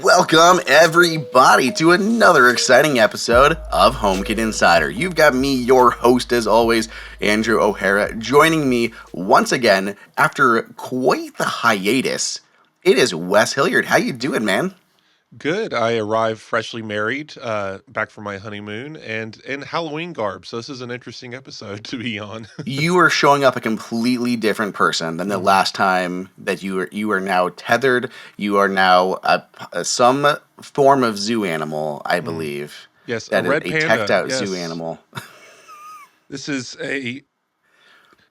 Welcome, everybody, to another exciting episode of HomeKit Insider. You've got me, your host, as always, Andrew O'Hara, joining me once again after quite the hiatus. It is Wes Hilliard. How you doing, man? Good. I arrived freshly married, back from my honeymoon, and in Halloween garb. So this is an interesting episode to be on. You are showing up a completely different person than the Mhm. last time that you are now tethered. You are now some form of zoo animal, I Mm. believe. Yes, a That is red a teched panda. out zoo Yes, animal. this is a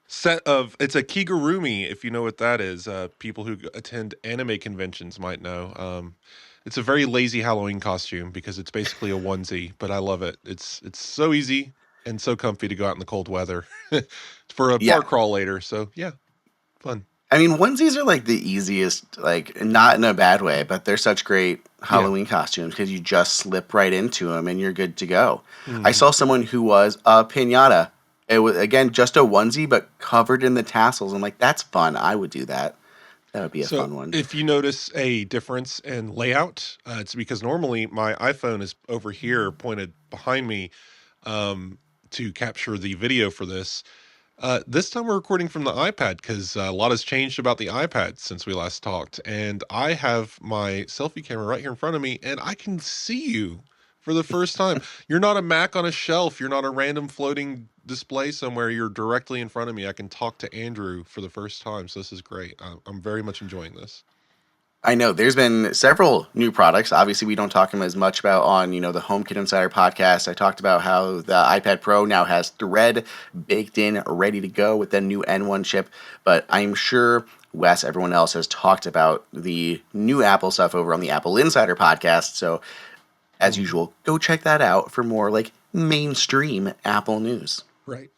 set of. It's a kigurumi, if you know what that is. People who attend anime conventions might know. It's a very lazy Halloween costume because it's basically a onesie, but I love it. It's so easy and so comfy to go out in the cold weather for a Yeah. bar crawl later. So yeah, fun. I mean, onesies are like the easiest, like not in a bad way, but they're such great Yeah. Halloween costumes because you just slip right into them and you're good to go. I Hmm. saw someone who was a pinata. It was again just a onesie, but covered in the tassels. I'm like, that's fun. I would do that. That would be a So fun one. if you notice a difference in layout, it's because normally my iPhone is over here pointed behind me um, to capture the video for this. This time we're recording from the iPad because a lot has changed about the iPad since we last talked. And I have my selfie camera right here in front of me, and I can see you for the first time. You're not a Mac on a shelf. You're not a random floating display somewhere. You're directly in front of me. I can talk to Andrew for the first time. So this is great. I'm very much enjoying this. I know there's been several new products. Obviously, we don't talk them as much about on the HomeKit Insider podcast. I talked about how the iPad Pro now has Thread baked in, ready to go with the new N1 chip. But I'm sure Wes, everyone else has talked about the new Apple stuff over on the Apple Insider podcast. So, as Mhm. usual, go check that out for more like mainstream Apple news. Right.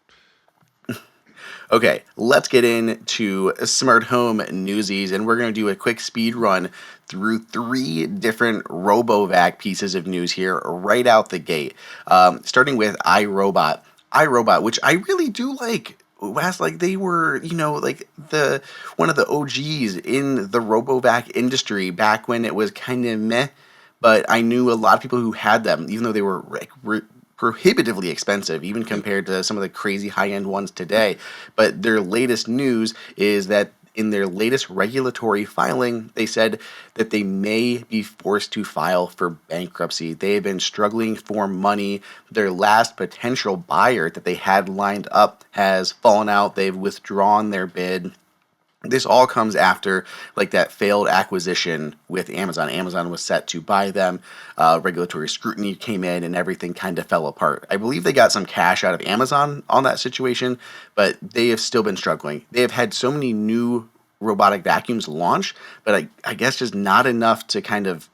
Okay, let's get into smart home newsies, and we're going to do a quick speed run through three different RoboVac pieces of news here right out the gate. Starting with iRobot. iRobot, which I really do like. Like they were, like the one of the OGs in the RoboVac industry back when it was kind of meh. But I knew a lot of people who had them, even though they were like prohibitively expensive, even Yep. compared to some of the crazy high end ones today. But their latest news is that in their latest regulatory filing, they said that they may be forced to file for bankruptcy. They have been struggling for money. Their last potential buyer that they had lined up has fallen out. They've withdrawn their bid. This all comes after like that failed acquisition with Amazon. Amazon was set to buy them. Regulatory scrutiny came in, and everything kind of fell apart. I believe they got some cash out of Amazon on that situation, but they have still been struggling. They have had so many new robotic vacuums launch, but I guess just not enough to kind of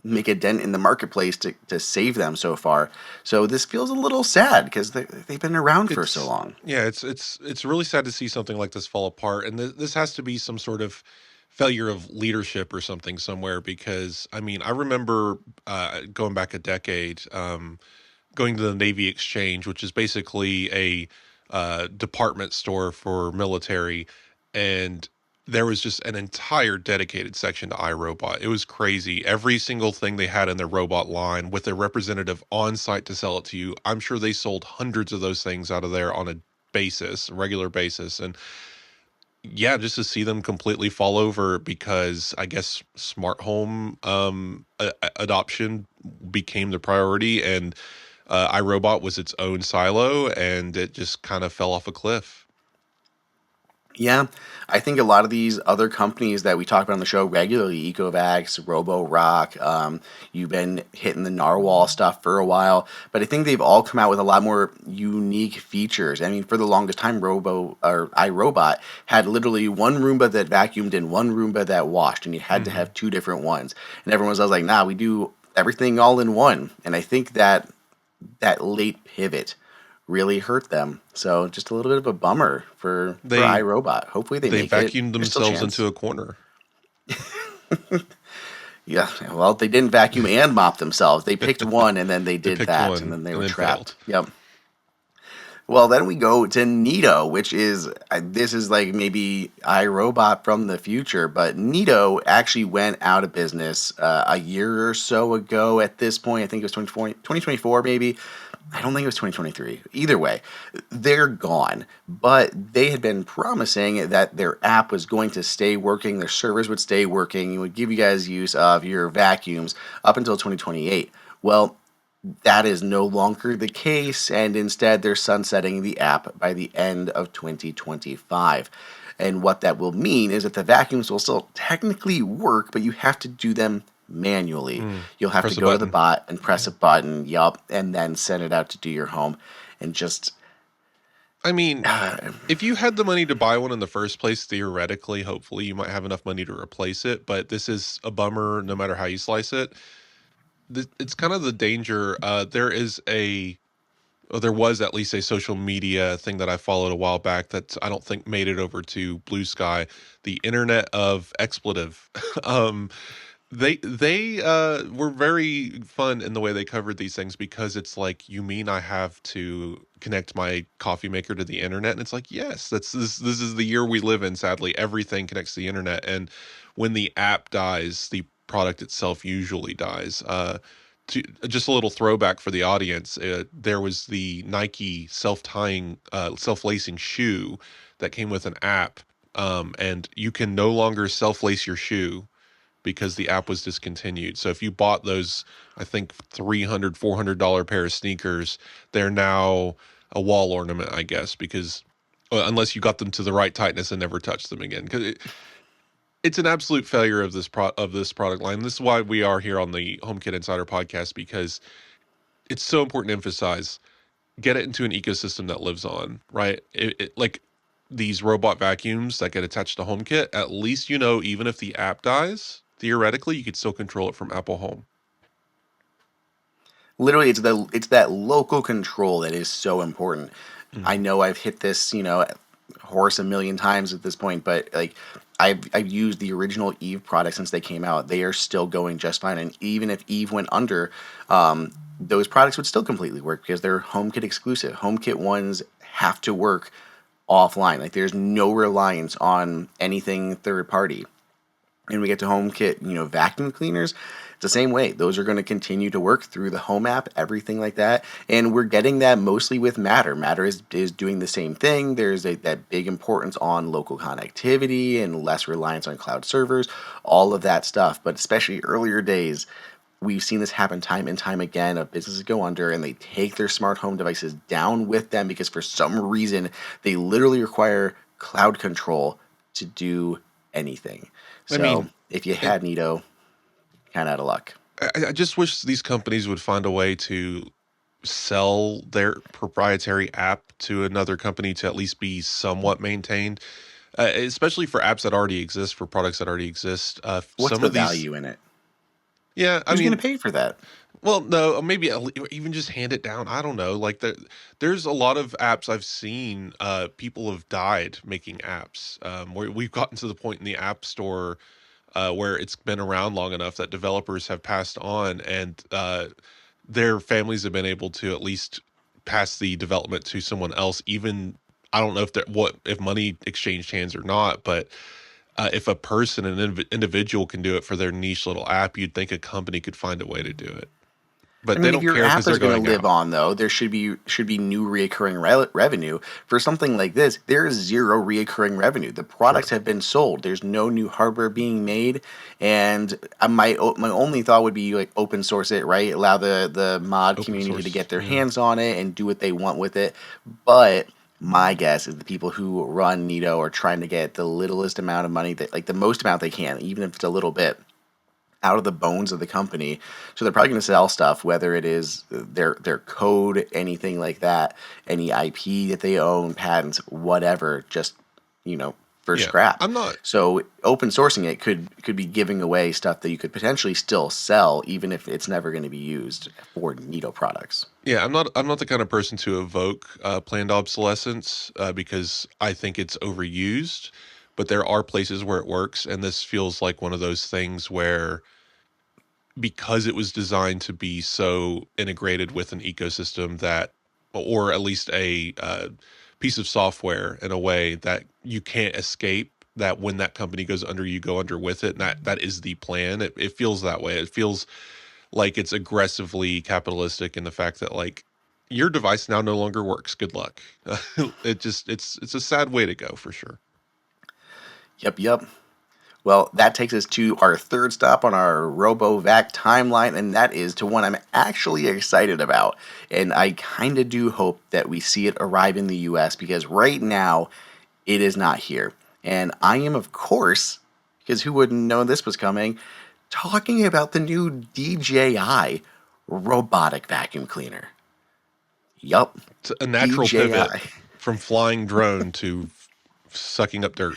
make a dent in the marketplace to save them so far. So this feels a little sad because they've been around for so It's long. yeah, it's really sad to see something like this fall apart, and this has to be some sort of failure of leadership or something somewhere. Because I mean, I remember going back a decade, going to the Navy Exchange, which is basically a department store for military, and there was just an entire dedicated section to iRobot. It was crazy. Every single thing they had in their robot line with a representative on site to sell it to you. I'm sure they sold hundreds of those things out of there on a basis, regular basis. And yeah, just to see them completely fall over because I guess smart home adoption became the priority, and iRobot was its own silo, and it just kind of fell off a cliff. Yeah, I think a lot of these other companies that we talk about on the show regularly, Ecovacs, Roborock, you've been hitting the Narwhal stuff for a while, but I think they've all come out with a lot more unique features. I mean, for the longest time, Robo or iRobot had literally one Roomba that vacuumed and one Roomba that washed, and you had to Hmm. have two different ones. And everyone was like, "Nah, we do everything all in one." And I think that late pivot really hurt them. So just a little bit of a bummer for They iRobot. Hopefully they they make it. vacuumed There's still a themselves chance. into a corner. Yeah, well, they didn't vacuum and mop themselves. They picked one and then they They did picked that and one then they and were then trapped. failed. Yep. Well, then we go to Neato, which is this is like maybe iRobot from the future, but Neato actually went out of business a year or so ago at this point. I think it was 2024 maybe. I don't think it was 2023. Either way, they're gone. But they had been promising that their app was going to stay working, their servers would stay working, and would give you guys use of your vacuums up until 2028. Well, that is no longer the case, and instead they're sunsetting the app by the end of 2025. And what that will mean is that the vacuums will still technically work, but you have to do them manually. You'll have to Press a go to the button. bot and press Yeah. a button, yup, and then send it out to do your home. And just, I mean, uh, if you had the money to buy one in the first place, theoretically, hopefully, you might have enough money to replace it. But this is a bummer, no matter how you slice it. It's kind of the danger. There was at least a social media thing that I followed a while back that I don't think made it over to Blue Sky, the Internet of Expletive. um, they were very fun in the way they covered these things because it's like, you mean I have to connect my coffee maker to the internet? And it's like, yes, this is the year we live in. Sadly, everything connects to the internet, and when the app dies, the product itself usually dies. Just a little throwback for the audience, there was the Nike self-tying, self-lacing shoe that came with an app, and you can no longer self-lace your shoe because the app was discontinued. So if you bought those, I think $300 $400 pair of sneakers, they're now a wall ornament, I guess, because unless you got them to the right tightness and never touched them again, because it's an absolute failure of this product line. This is why we are here on the HomeKit Insider podcast, because it's so important to emphasize, get it into an ecosystem that lives on, right? Like these robot vacuums that get attached to HomeKit, at least, even if the app dies, theoretically, you could still control it from Apple Home. literally, it's that local control that is so important. I Mhm. know I've hit this, horse a million times at this point, but like I've used the original Eve product since they came out. They are still going just fine, and even if Eve went under, those products would still completely work because they're HomeKit exclusive. HomeKit ones have to work offline. Like there's no reliance on anything third party. And we get to HomeKit, vacuum cleaners. It's the same way. Those are going to continue to work through the Home app, everything like that. And we're getting that mostly with Matter. Matter is doing the same thing. There's that big importance on local connectivity and less reliance on cloud servers, all of that stuff. But especially earlier days, we've seen this happen time and time again of businesses go under and they take their smart home devices down with them because for some reason they literally require cloud control to do anything. I So mean, if you it, had Neato, kind of out of luck. I just wish these companies would find a way to sell their proprietary app to another company to at least be somewhat maintained, especially for apps that already exist, for products that already exist. What's Some the of these, value in it? yeah, I Who's going to mean, pay for that? well, no, maybe even just hand it down. I don't know. Like there's a lot of apps I've seen. People have died making apps. Where we've gotten to the point in the App Store where it's been around long enough that developers have passed on, and their families have been able to at least pass the development to someone else. Even I don't know if money exchanged hands or not, but if a person, an individual, can do it for their niche little app, you'd think a company could find a way to do it. I But they mean, if don't your care because app they're is going to going live out. on, though, there should be new reoccurring revenue for something like this. There is zero reoccurring revenue. The products Sure. have been sold. There's no new hardware being made, and my only thought would be like open source it, right? Allow the mod Open community to source. get their Yeah. hands on it and do what they want with it. But my guess is the people who run Neato are trying to get the littlest amount of money that like the most amount they can, even if it's a little bit out of the bones of the company. So they're probably going to sell stuff, whether it is their code, anything like that, any IP that they own, patents, whatever, just for Yeah. scrap. I'm not So open sourcing it could be giving away stuff that you could potentially still sell, even if it's never going to be used for Neato products. Yeah, I'm not the kind of person to evoke planned obsolescence because I think it's overused, but there are places where it works, and this feels like one of those things where, because it was designed to be so integrated with an ecosystem that or at least a piece of software in a way that you can't escape. That when that company goes under, you go under with it. And that is the plan. It feels that way. It feels like it's aggressively capitalistic in the fact that like your device now no longer works. Good luck. It's a sad way to go for sure. Yep, yep. Well, that takes us to our third stop on our RoboVac timeline, and that is to one I'm actually excited about. And I kind of do hope that we see it arrive in the US because right now it is not here. And I am, of course, because who wouldn't know this was coming, talking about the new DJI robotic vacuum cleaner. Yup, It's a natural pivot DJI. from flying drone to sucking up dirt.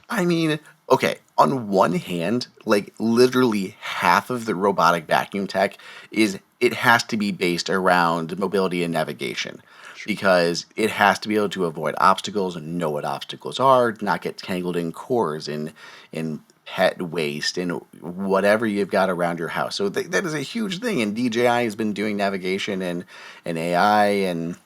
I mean, okay, on one hand, like literally half of the robotic vacuum tech is it has to be based around mobility and navigation Sure. because it has to be able to avoid obstacles and know what obstacles are, not get tangled in cores in pet waste and whatever you've got around your house. So that is a huge thing, and DJI has been doing navigation and AI and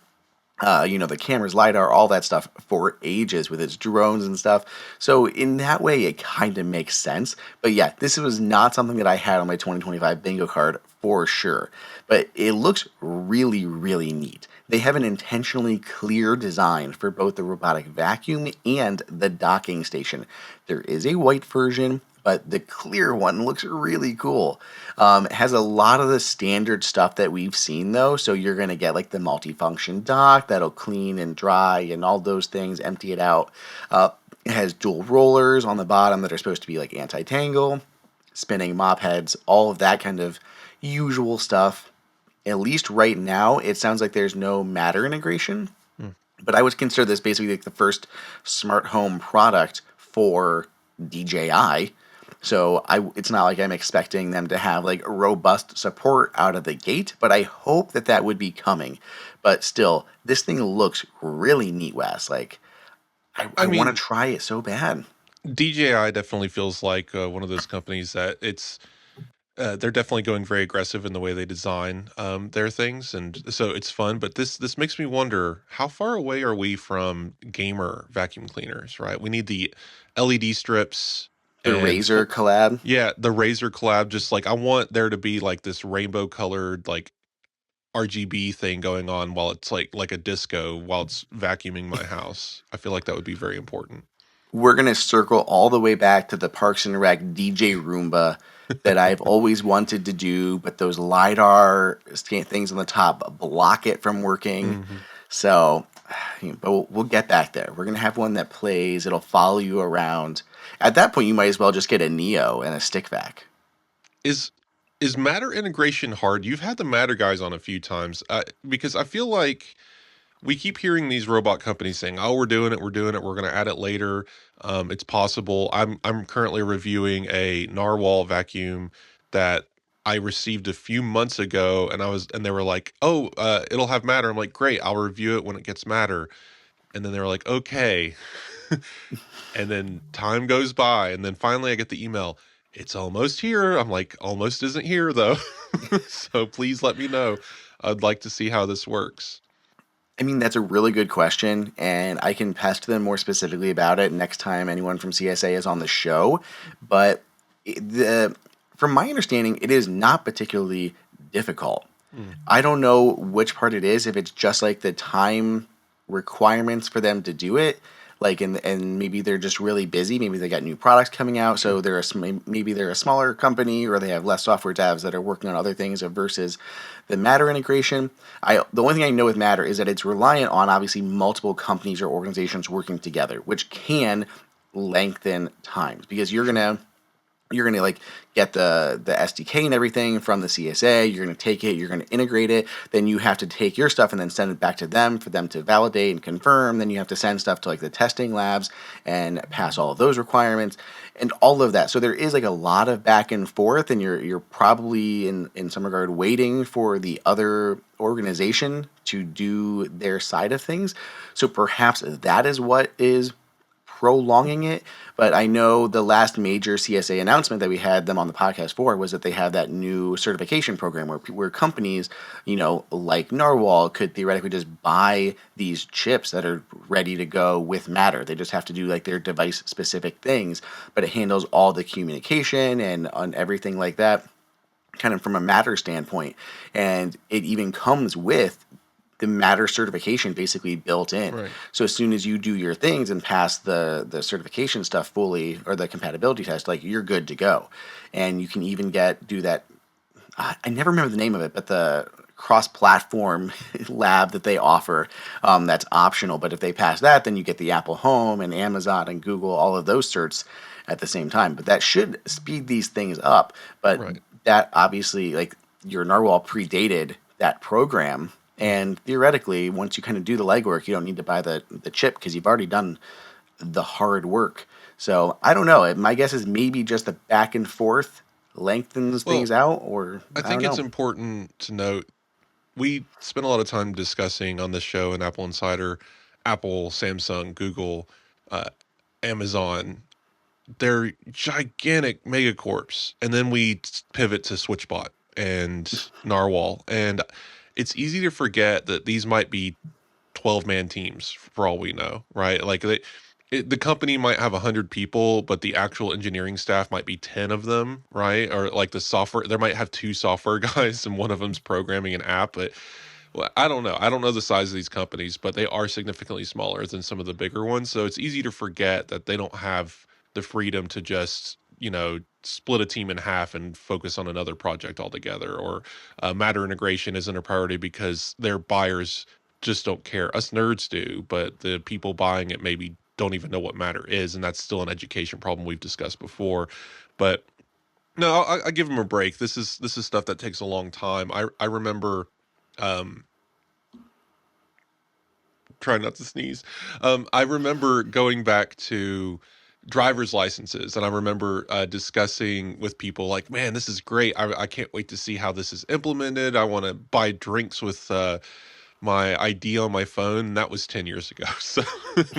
the cameras, LiDAR, all that stuff for ages with its drones and stuff. So in that way, it kind of makes sense. But yeah, this was not something that I had on my 2025 bingo card for sure. But it looks really, really neat. They have an intentionally clear design for both the robotic vacuum and the docking station. There is a white version, but the clear one looks really cool. It has a lot of the standard stuff that we've seen though, so you're gonna get like the multifunction dock that'll clean and dry and all those things, empty it out. It has dual rollers on the bottom that are supposed to be like anti-tangle, spinning mop heads, all of that kind of usual stuff. At least right now, it sounds like there's no Matter integration, Hmm. but I would consider this basically like the first smart home product for DJI. So it's not like I'm expecting them to have like robust support out of the gate, but I hope that that would be coming. But still, this thing looks really neat, Wes. Like I I want to mean, try it so bad. DJI definitely feels like one of those companies that they're definitely going very aggressive in the way they design their things, and so it's fun. But this makes me wonder how far away are we from gamer vacuum cleaners? Right, we need the LED strips The and Razer collab. yeah, the Razer collab. Just like I want there to be like this rainbow colored like RGB thing going on while it's like a disco while it's vacuuming my house. I feel like that would be very important. We're gonna circle all the way back to the Parks and Rec DJ Roomba that I've always wanted to do, but those lidar things on the top block it from working. Hmm. So, but we'll get back there. We're gonna have one that plays. It'll follow you around. At that point, you might as well just get a Neo and a stick vac. Is is Matter integration hard? You've had the Matter guys on a few times because I feel like we keep hearing these robot companies saying, "Oh, we're doing it, we're going to add it later. It's possible." I'm currently reviewing a narwhal vacuum that I received a few months ago, and they were like, "Oh, it'll have Matter." I'm like, "Great, I'll review it when it gets Matter." And then they were like, "Okay." And then time goes by, and then finally I get the email. It's almost here. I'm like, almost isn't here though. So please let me know. I'd like to see how this works. I mean, that's a really good question, and I can pest them more specifically about it next time anyone from CSA is on the show. But the from my understanding, it is not particularly difficult. Mm. I don't know which part it is, if it's just like the time requirements for them to do it, like and maybe they're just really busy. Maybe they got new products coming out, so maybe they're a smaller company or they have less software devs that are working on other things versus the Matter integration. The only thing I know with Matter is that it's reliant on obviously multiple companies or organizations working together, which can lengthen times because you're gonna like get the SDK and everything from the CSA. You're gonna take it, you're gonna integrate it. Then you have to take your stuff and then send it back to them for them to validate and confirm. Then you have to send stuff to like the testing labs and pass all of those requirements and all of that. So there is like a lot of back and forth, and you're probably in some regard waiting for the other organization to do their side of things. So perhaps that is what is prolonging it, but I know the last major CSA announcement that we had them on the podcast for was that they have that new certification program where companies, like Narwhal, could theoretically just buy these chips that are ready to go with Matter. They just have to do like their device specific things, but it handles all the communication and on everything like that, kind of from a Matter standpoint. And it even comes with the Matter certification basically built in. Right. So as soon as you do your things and pass the certification stuff fully, or the compatibility test, like, you're good to go. And you can even do that. I never remember the name of it, but the cross-platform lab that they offer, that's optional. But if they pass that, then you get the Apple Home and Amazon and Google, all of those certs at the same time. But that should speed these things up. But Right. that obviously, like, your Narwhal predated that program. And theoretically, once you kind of do the legwork, you don't need to buy the chip because you've already done the hard work. So I don't know. My guess is maybe just the back and forth lengthens things Well, out, or I I don't think it's know. important to note we spent a lot of time discussing on this show in Apple Insider, Apple, Samsung, Google, uh, Amazon. They're gigantic megacorps, and then we pivot to SwitchBot and Narwhal, and it's easy to forget that these might be 12-man teams for all we know, right? Like the company might have 100 people, but the actual engineering staff might be 10 of them, right? Or like the software, there might have two software guys and one of them's programming an app. But well, I don't know. I don't know the size of these companies, but they are significantly smaller than some of the bigger ones. So it's easy to forget that they don't have the freedom to just, split a team in half and focus on another project altogether. Or Matter integration isn't a priority because their buyers just don't care. Us nerds do, but the people buying it maybe don't even know what Matter is. And that's still an education problem we've discussed before. But no, I give them a break. This is stuff that takes a long time. I remember um try not to sneeze. I remember going back to driver's licenses, and I remember discussing with people like, "Man, this is great. I can't wait to see how this is implemented. I want to buy drinks with my ID on my phone." And that was 10 years ago. So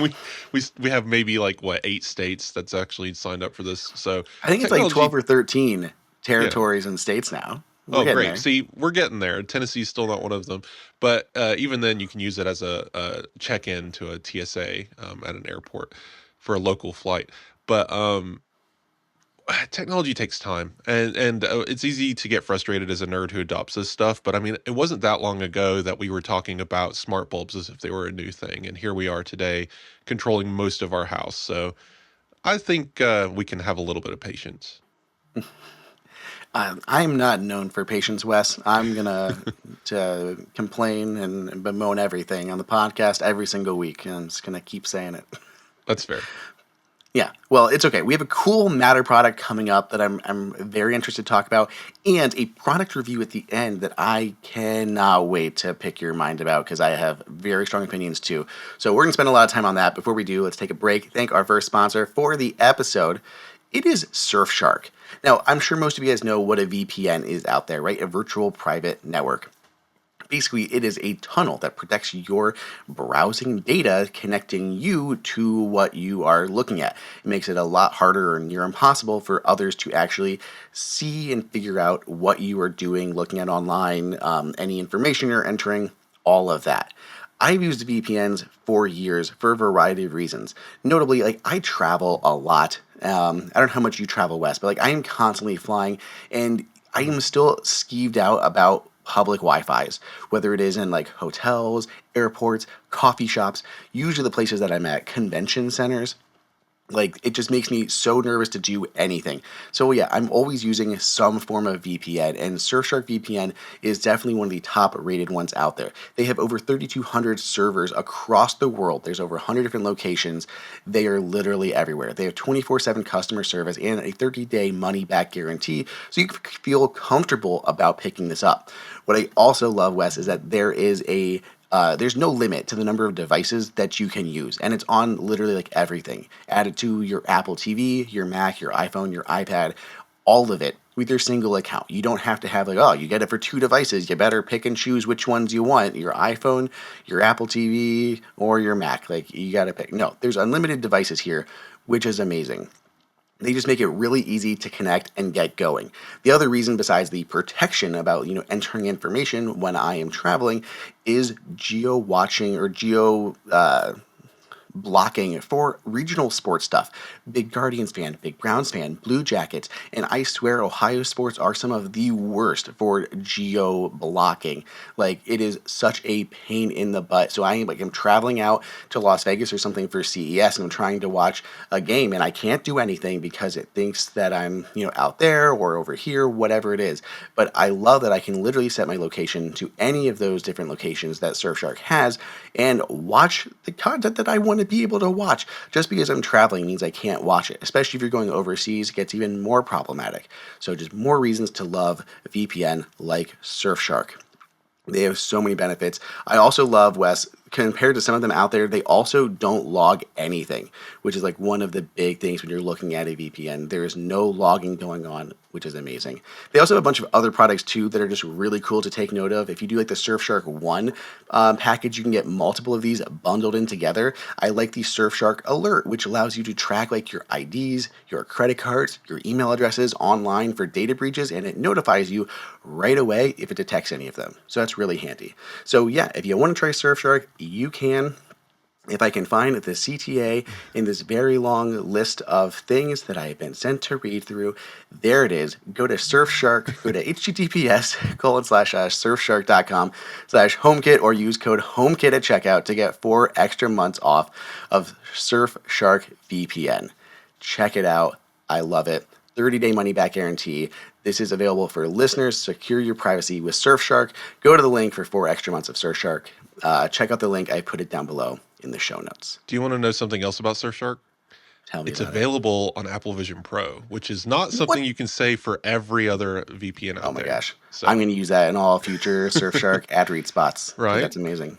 we have maybe like what 8 states that's actually signed up for this. So I think it's like 12 technology, or 13 yeah. territories and states now. We're Oh, getting great. there. See, we're getting there. Tennessee's still not one of them. But even then, you can use it as a check-in to a TSA at an airport for a local flight. But technology takes time. And it's easy to get frustrated as a nerd who adopts this stuff. But I mean, it wasn't that long ago that we were talking about smart bulbs as if they were a new thing. And here we are today controlling most of our house. So I think we can have a little bit of patience. I'm not known for patience, Wes. I'm gonna to complain and bemoan everything on the podcast every single week, and I'm just gonna keep saying it. That's fair. Yeah, well, it's okay. We have a cool Matter product coming up that I'm very interested to talk about, and a product review at the end that I cannot wait to pick your mind about because I have very strong opinions too. So we're gonna spend a lot of time on that. Before we do, let's take a break. Thank our first sponsor for the episode. It is Surfshark. Now, I'm sure most of you guys know what a VPN is out there, right? A virtual private network. Basically, it is a tunnel that protects your browsing data, connecting you to what you are looking at. It makes it a lot harder or near impossible for others to actually see and figure out what you are doing, looking at online, any information you're entering, all of that. I've used VPNs for years for a variety of reasons. Notably, like, I travel a lot. I don't know how much you travel, West, but like, I am constantly flying, and I am still skeeved out about public Wi-Fi's, whether it is in like hotels, airports, coffee shops, usually the places that I'm at, convention centers. Like, it just makes me so nervous to do anything. So yeah, I'm always using some form of VPN, and Surfshark VPN is definitely one of the top rated ones out there. They have over 3,200 servers across the world. There's over 100 different locations. They are literally everywhere. They have 24/7 customer service and a 30-day money-back guarantee, so you can feel comfortable about picking this up. What I also love, Wes, is that there's no limit to the number of devices that you can use, and it's on literally like everything. Add it to your Apple TV, your Mac, your iPhone, your iPad. all of it with your single account. You don't have to have like, oh, you get it for 2 devices. You better pick and choose which ones you want, your iPhone, your Apple TV, or your Mac. Like, you got to pick. No, there's unlimited devices here, which is amazing. They just make it really easy to connect and get going. The other reason, besides the protection about entering information when I am traveling, is geo watching or geo blocking for regional sports stuff. Big Guardians fan, big Browns fan, Blue Jackets, and I swear Ohio sports are some of the worst for geo blocking. Like, it is such a pain in the butt. So I'm traveling out to Las Vegas or something for CES, and I'm trying to watch a game, and I can't do anything because it thinks that I'm out there or over here, whatever it is. But I love that I can literally set my location to any of those different locations that Surfshark has and watch the content that I want to be able to watch. Just because I'm traveling means I can't watch it, especially if you're going overseas. It gets even more problematic. So just more reasons to love a VPN like Surfshark. They have so many benefits. I also love, Wes, compared to some of them out there, they also don't log anything, which is like one of the big things when you're looking at a VPN. There is no logging going on, which is amazing. They also have a bunch of other products too that are just really cool to take note of. If you do like the Surfshark One package, you can get multiple of these bundled in together. I like the Surfshark Alert, which allows you to track like your IDs, your credit cards, your email addresses online for data breaches, and it notifies you right away if it detects any of them. So that's really handy. So yeah, if you want to try Surfshark, you can. If I can find the CTA in this very long list of things that I have been sent to read through, there it is. Go to Surfshark, go to https://surfshark.com/HomeKit or use code HomeKit at checkout to get 4 extra months off of Surfshark VPN. Check it out. I love it. 30-day money-back guarantee. This is available for listeners. Secure your privacy with Surfshark. Go to the link for 4 extra months of Surfshark. Check out the link. I put it down below in the show notes. Do you want to know something else about Surfshark? Tell me It's about it. available on Apple Vision Pro, which is not What? something you can say for every other VPN Oh out my there. gosh. I'm So, going to use that in all future Surfshark ad read spots because right? that's amazing.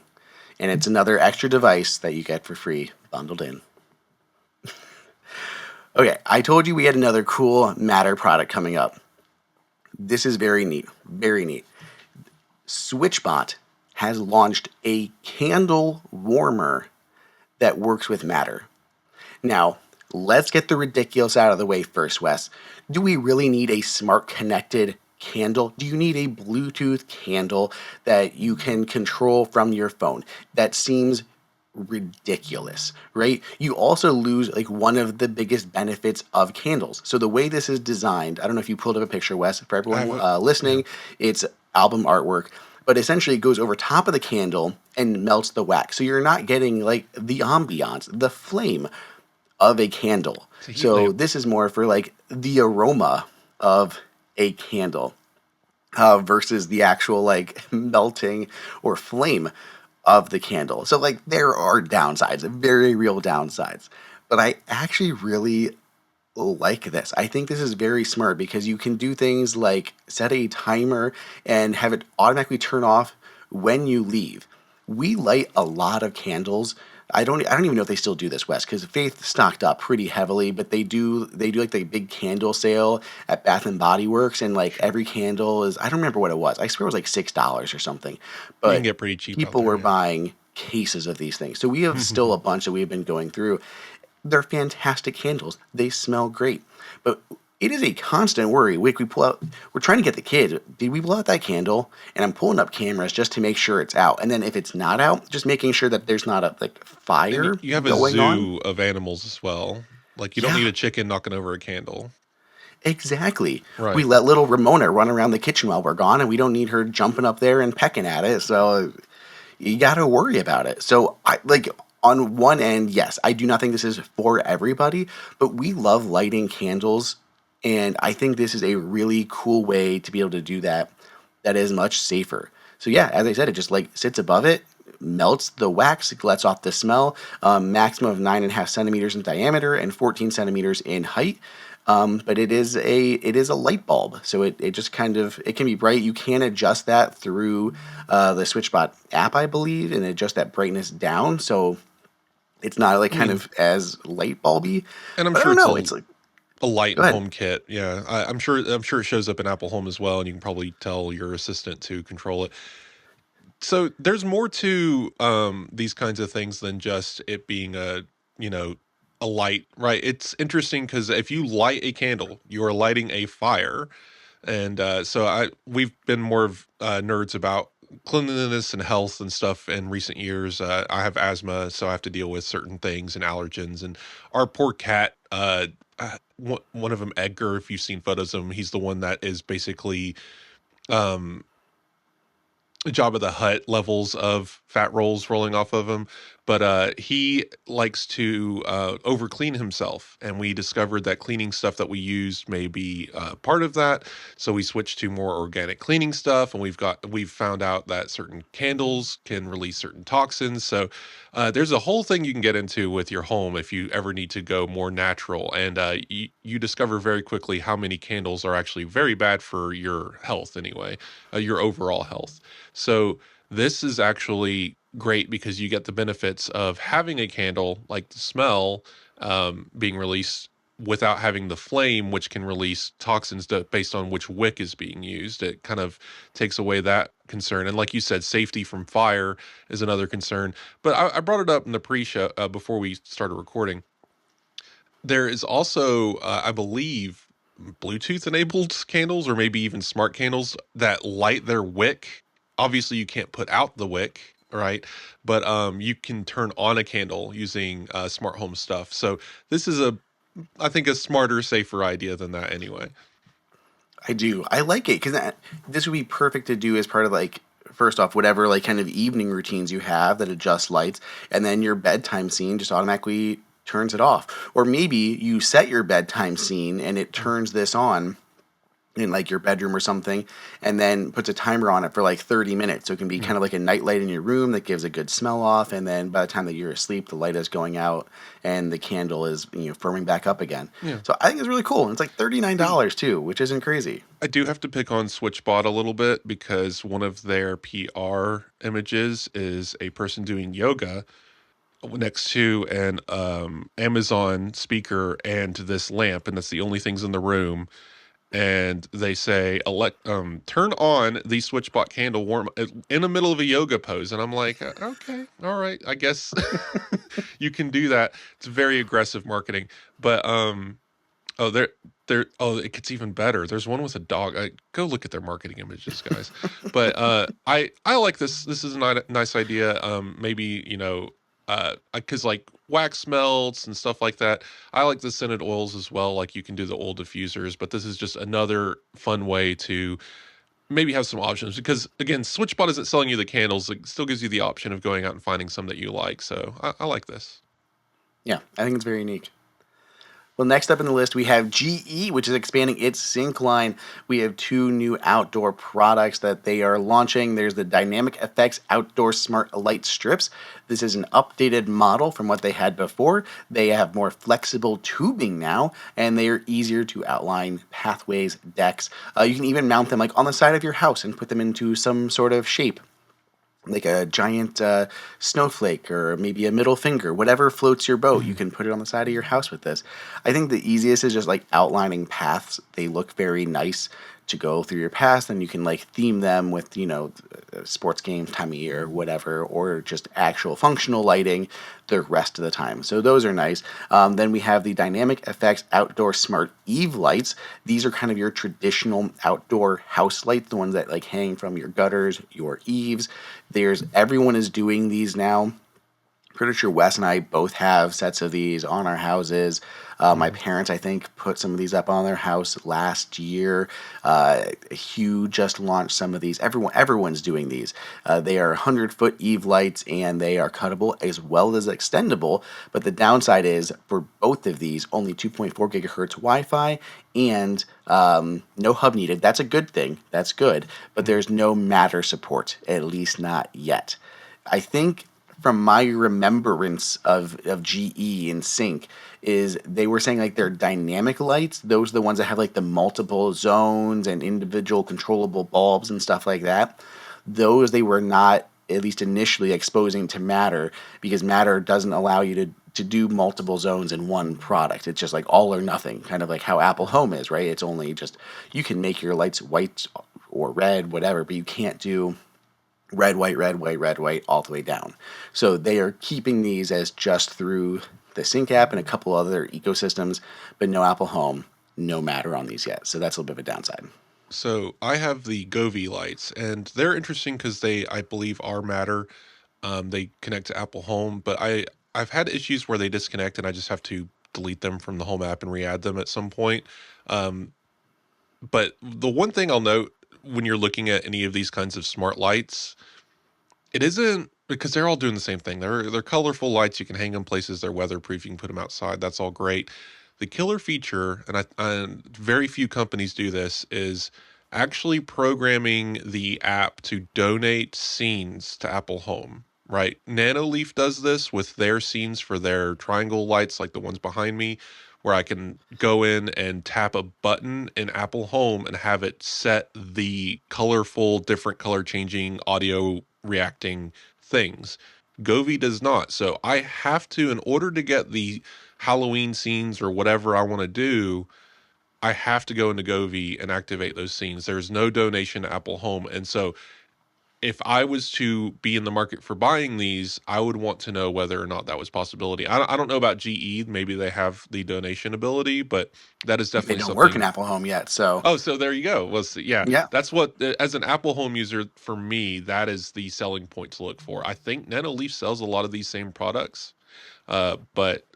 And it's another extra device that you get for free bundled in. Okay, I told you we had another cool Matter product coming up. This is very neat. Very neat. SwitchBot has launched a candle warmer that works with Matter. Now, let's get the ridiculous out of the way first, Wes. Do we really need a smart connected candle? Do you need a Bluetooth candle that you can control from your phone? That seems ridiculous, right? You also lose like one of the biggest benefits of candles. So the way this is designed, I don't know if you pulled up a picture, Wes, for I everyone have a yeah. listening, it's album artwork, but essentially it goes over top of the candle and melts the wax. So you're not getting like the ambiance, the flame of a candle. It's a heat So lamp. this is more for like the aroma of a candle versus the actual like melting or flame of the candle. So like there are downsides, very real downsides. But I actually really like this. I think this is very smart because you can do things like set a timer and have it automatically turn off when you leave. We light a lot of candles. I don't even know if they still do this, Wes, because Faith stocked up pretty heavily, but they do like the big candle sale at Bath and Body Works, and like every candle is, I don't remember what it was. I swear it was like $6 or something. You can But get pretty cheap out people there, were yeah. buying cases of these things. So we have still a bunch that we've been going through. They're fantastic candles. They smell great. But it is a constant worry. We're trying to get the kid. Did we blow out that candle? And I'm pulling up cameras just to make sure it's out. And then if it's not out, just making sure that there's not a like And fire you have a going on. zoo of animals as well. Like, you don't Yeah, need a chicken knocking over a candle. exactly. We Right. let little Ramona run around the kitchen while we're gone, and we don't need her jumping up there and pecking at it. So you got to worry about it. So I like on one end, yes, I do not think this is for everybody, but we love lighting candles, and I think this is a really cool way to be able to do that. That is much safer. So yeah, as I said, it just like sits above it, melts the wax, it lets off the smell. Maximum of 9.5 centimeters in diameter and 14 centimeters in height. But it is a light bulb, so it just kind of it can be bright. You can adjust that through the SwitchBot app, I believe, and adjust that brightness down, so it's not like I kind mean, of as light bulby. and I'm But I sure don't it's know. a It's like A light Go in ahead. HomeKit. Yeah, I'm sure it shows up in Apple Home as well, and you can probably tell your assistant to control it. So there's more to these kinds of things than just it being you know a light, right? It's interesting because if you light a candle, you are lighting a fire, and so we've been more of nerds about cleanliness and health and stuff in recent years. I have asthma, so I have to deal with certain things and allergens. And our poor cat, one of them, Edgar, if you've seen photos of him, he's the one that is basically um, Jabba the Hutt levels of fat rolls rolling off of him, but he likes to over clean himself, and we discovered that cleaning stuff that we used may be part of that. So we switched to more organic cleaning stuff, and we've found out that certain candles can release certain toxins. So there's a whole thing you can get into with your home if you ever need to go more natural, and you discover very quickly how many candles are actually very bad for your health anyway, your overall health. So this is actually great because you get the benefits of having a candle, like the smell being released without having the flame, which can release toxins based on which wick is being used. It kind of takes away that concern. And like you said, safety from fire is another concern. But I brought it up in the pre-show before we started recording. There is also, I believe, Bluetooth enabled candles or maybe even smart candles that light their wick. Obviously, you can't put out the wick, right? But you can turn on a candle using smart home stuff. So this is I think, a smarter, safer idea than that anyway. I do. I like it because this would be perfect to do as part of like first off whatever like kind of evening routines you have that adjust lights, and then your bedtime scene just automatically turns it off. Or maybe you set your bedtime scene and it turns this on in like your bedroom or something, and then puts a timer on it for like 30 minutes. So it can be Mm. kind of like a night light in your room that gives a good smell off. And then by the time that you're asleep, the light is going out and the candle is, firming back up again. Yeah. So I think it's really cool. And it's like $39 too, which isn't crazy. I do have to pick on SwitchBot a little bit because one of their PR images is a person doing yoga next to an Amazon speaker and this lamp, and that's the only things in the room. And they say, turn on the SwitchBot candle warm in the middle of a yoga pose. And I'm like, okay, all right, I guess you can do that. It's very aggressive marketing. But oh, oh, it gets even better. There's one with a dog. Go look at their marketing images, guys. But I like this. This is a nice idea. Maybe, because like wax melts and stuff like that. I like the scented oils as well. Like you can do the oil diffusers, but this is just another fun way to maybe have some options. Because again, SwitchBot isn't selling you the candles. It still gives you the option of going out and finding some that you like. So I like this. Yeah, I think it's very unique. Well, next up in the list, we have GE, which is expanding its Cync line. We have two new outdoor products that they are launching. There's the Dynamic Effects Outdoor Smart Light Strips. This is an updated model from what they had before. They have more flexible tubing now, and they are easier to outline pathways, decks. You can even mount them like on the side of your house and put them into some sort of shape, like a giant snowflake or maybe a middle finger, whatever floats your boat. You can put it on the side of your house with this. I think the easiest is just like outlining paths. They look very nice to go through your paths, and you can like theme them with, sports game time of year, whatever, or just actual functional lighting the rest of the time. So those are nice. Then we have the Dynamic Effects Outdoor Smart Eve lights. These are kind of your traditional outdoor house lights, the ones that like hang from your gutters, your eaves. Everyone is doing these now. Pretty sure Wes and I both have sets of these on our houses. My Mhm. parents, I think, put some of these up on their house last year. Hugh just launched some of these. Everyone's doing these. They are 100-foot Eve lights, and they are cuttable as well as extendable. But the downside is for both of these, only 2.4 gigahertz Wi-Fi and no hub needed. That's a good thing. That's good. But Mhm. there's no Matter support, at least not yet. I think from my remembrance of GE and Sync is they were saying like their dynamic lights, those are the ones that have like the multiple zones and individual controllable bulbs and stuff like that. Those they were not at least initially, exposing to Matter, because Matter doesn't allow you to do multiple zones in one product. It's just like all or nothing, kind of like how Apple Home is, right? It's only just, you can make your lights white or red, whatever, but you can't do red, white, red, white, red, white, all the way down. So they are keeping these as just through the Cync app and a couple other ecosystems, but no Apple Home, no Matter on these yet. So that's a little bit of a downside. So I have the Govee lights, and they're interesting because they, I believe, are Matter. They connect to Apple Home, but I've had issues where they disconnect, and I just have to delete them from the Home app and re-add them at some point. Um, but the one thing I'll note when you're looking at any of these kinds of smart lights, it isn't, because they're all doing the same thing. They're colorful lights. You can hang them places. They're weatherproof. You can put them outside. That's all great. The killer feature, and very few companies do this, is actually programming the app to donate scenes to Apple Home. Right? Nanoleaf does this with their scenes for their triangle lights, like the ones behind me, where I can go in and tap a button in Apple Home and have it set the colorful, different color changing audio reacting things. Govee does not. So I have to, in order to get the Halloween scenes or whatever I want to do, I have to go into Govee and activate those scenes. There's no donation to Apple Home. And so if I was to be in the market for buying these, I would want to know whether or not that was a possibility. I don't know about GE. Maybe they have the donation ability, but that is They definitely don't work in something. Apple Home yet, so Oh, so there you go. Yeah, yeah. that's what, as an Apple Home user, for me, that is the selling point to look for. I think Nanoleaf sells a lot of these same products, but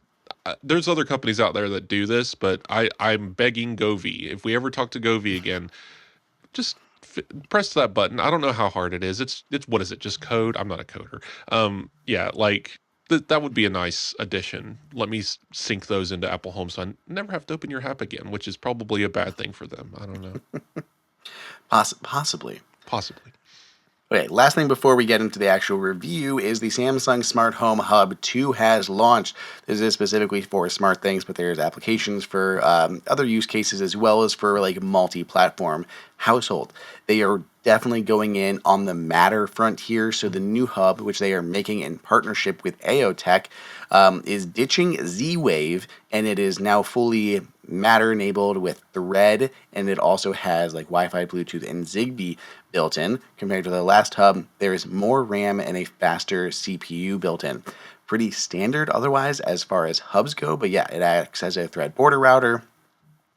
there's other companies out there that do this. But I'm begging Govee, if we ever talk to Govee again, just press that button. I don't know how hard it is. It's what is it? Just code? I'm not a coder. Yeah, like that would be a nice addition. Let me sync those into Apple Home, so I never have to open your app again, which is probably a bad thing for them. I don't know. Possibly. Possibly. Okay, last thing before we get into the actual review is the Samsung Smart Home Hub 2 has launched. This is specifically for smart things, but there's applications for other use cases as well as for like multi-platform household. They are definitely going in on the Matter frontier. So the new hub, which they are making in partnership with AOTech, is ditching Z-Wave, and it is now fully Matter enabled with Thread, and it also has like Wi-Fi, Bluetooth, and Zigbee built in. Compared to the last hub, there is more RAM and a faster CPU built in. Pretty standard otherwise as far as hubs go, but yeah, it acts as a Thread border router.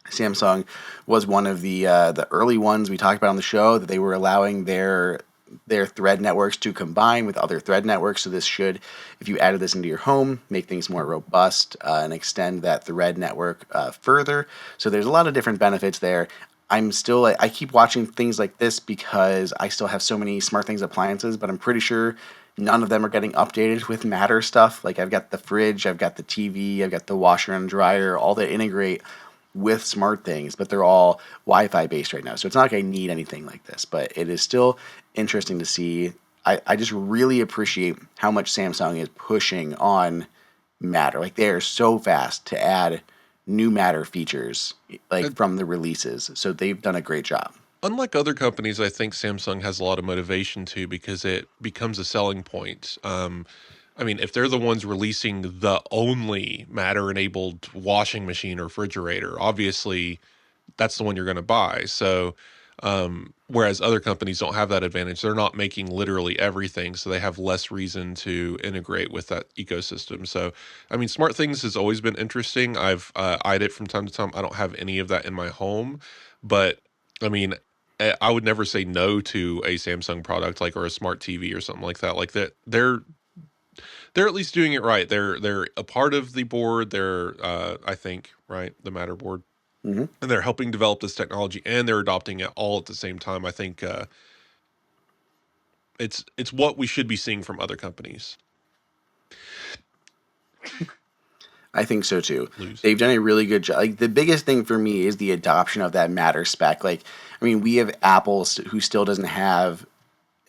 Samsung was one of the early ones we talked about on the show that they were allowing their thread networks to combine with other thread networks. So this should, if you added this into your home, make things more robust and extend that thread network further. So there's a lot of different benefits there. I keep watching things like this because I still have so many SmartThings appliances, but I'm pretty sure none of them are getting updated with Matter stuff. Like I've got the fridge, I've got the TV, I've got the washer and dryer, all that integrate with SmartThings, but they're all Wi-Fi based right now. So it's not like I need anything like this, but it is still interesting to see. I just really appreciate how much Samsung is pushing on Matter. Like they are so fast to add new Matter features like from the releases. So they've done a great job. Unlike other companies, I think Samsung has a lot of motivation too, because it becomes a selling point. I mean, if they're the ones releasing the only Matter-enabled washing machine or refrigerator, obviously that's the one you're going to buy. So, whereas other companies don't have that advantage, they're not making literally everything, so they have less reason to integrate with that ecosystem. So, I mean, Smart Things has always been interesting. I've eyed it from time to time. I don't have any of that in my home, but I mean, I would never say no to a Samsung product like, or a smart TV or something like that. Like that, they're at least doing it right. They're a part of the board. They're I think, right, the Matter board, Hmm. and they're helping develop this technology, and they're adopting it all at the same time. I think it's what we should be seeing from other companies. I think so too. Lose. They've done a really good job. Like the biggest thing for me is the adoption of that Matter spec. Like, I mean, we have Apple who still doesn't have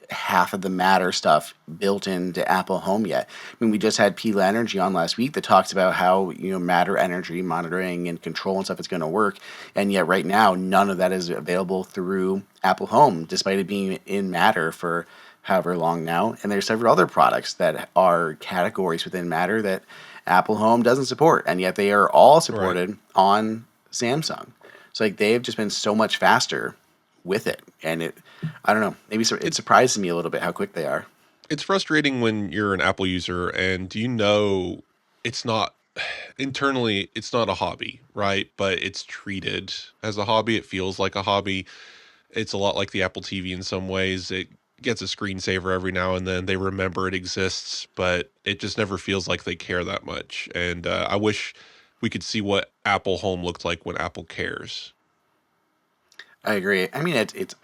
half of the Matter stuff built into Apple Home yet. I mean, we just had Pila Energy on last week that talks about how, Matter energy monitoring and control and stuff is going to work, and yet right now none of that is available through Apple Home, despite it being in Matter for however long now. And there's several other products that are categories within Matter that Apple Home doesn't support, and yet they are all Right. supported on Samsung. So like they've just been so much faster with it, and I don't know, maybe it It surprises me a little bit how quick they are. it's frustrating when you're an Apple user and it's not internally it's not a hobby, right? But it's treated as a hobby. It feels like a hobby. It's a lot like the Apple TV in some ways. It gets a screensaver every now and then. They remember it exists, but it just never feels like they care that much. And I wish we could see what Apple Home looked like when Apple cares. I agree. I mean, it's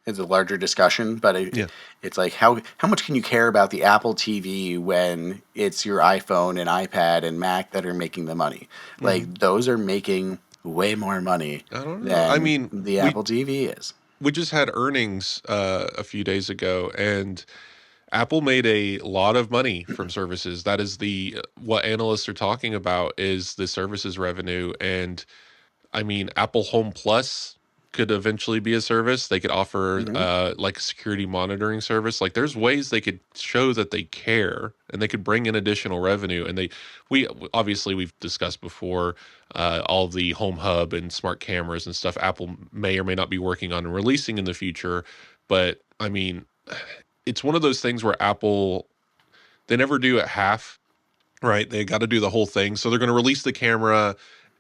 a larger discussion, but Yeah. it's like how much can you care about the Apple TV when it's your iPhone and iPad and Mac that are making the money? Hmm. Like those are making way more money I don't know. I than mean, the we Apple TV is. we just had earnings a few days ago, and Apple made a lot of money from services. That is the what analysts are talking about is the services revenue. And I mean, Apple Home Plus could eventually be a service. They could offer Hmm. like a security monitoring service. Like there's ways they could show that they care and they could bring in additional revenue. And we obviously we've discussed before all of the home hub and smart cameras and stuff Apple may or may not be working on and releasing in the future. But I mean, it's one of those things where Apple, they never do it half, right? They got to do the whole thing. So they're going to release the camera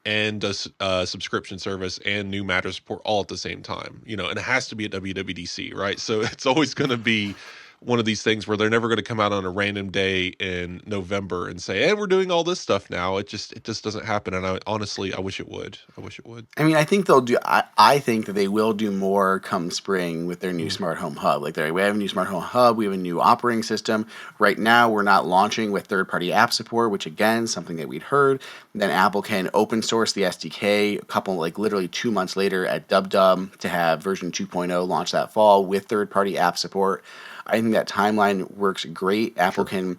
and a subscription service and new Matter support all at the same time, and it has to be at WWDC, right? So it's always going to be one of these things where they're never going to come out on a random day in November and say, "Hey, we're doing all this stuff now." It just doesn't happen, and I honestly, I wish it would. I wish it would. I mean, I think they'll do. I think that they will do more come spring with their new Mm. smart home hub. Like, we have a new smart home hub. We have a new operating system. Right now, we're not launching with third-party app support, which again, something that we'd heard. Then Apple can open source the SDK a couple, like literally 2 months later at DubDub to have version 2.0 launch that fall with third-party app support. I think that timeline works great. Apple Sure. can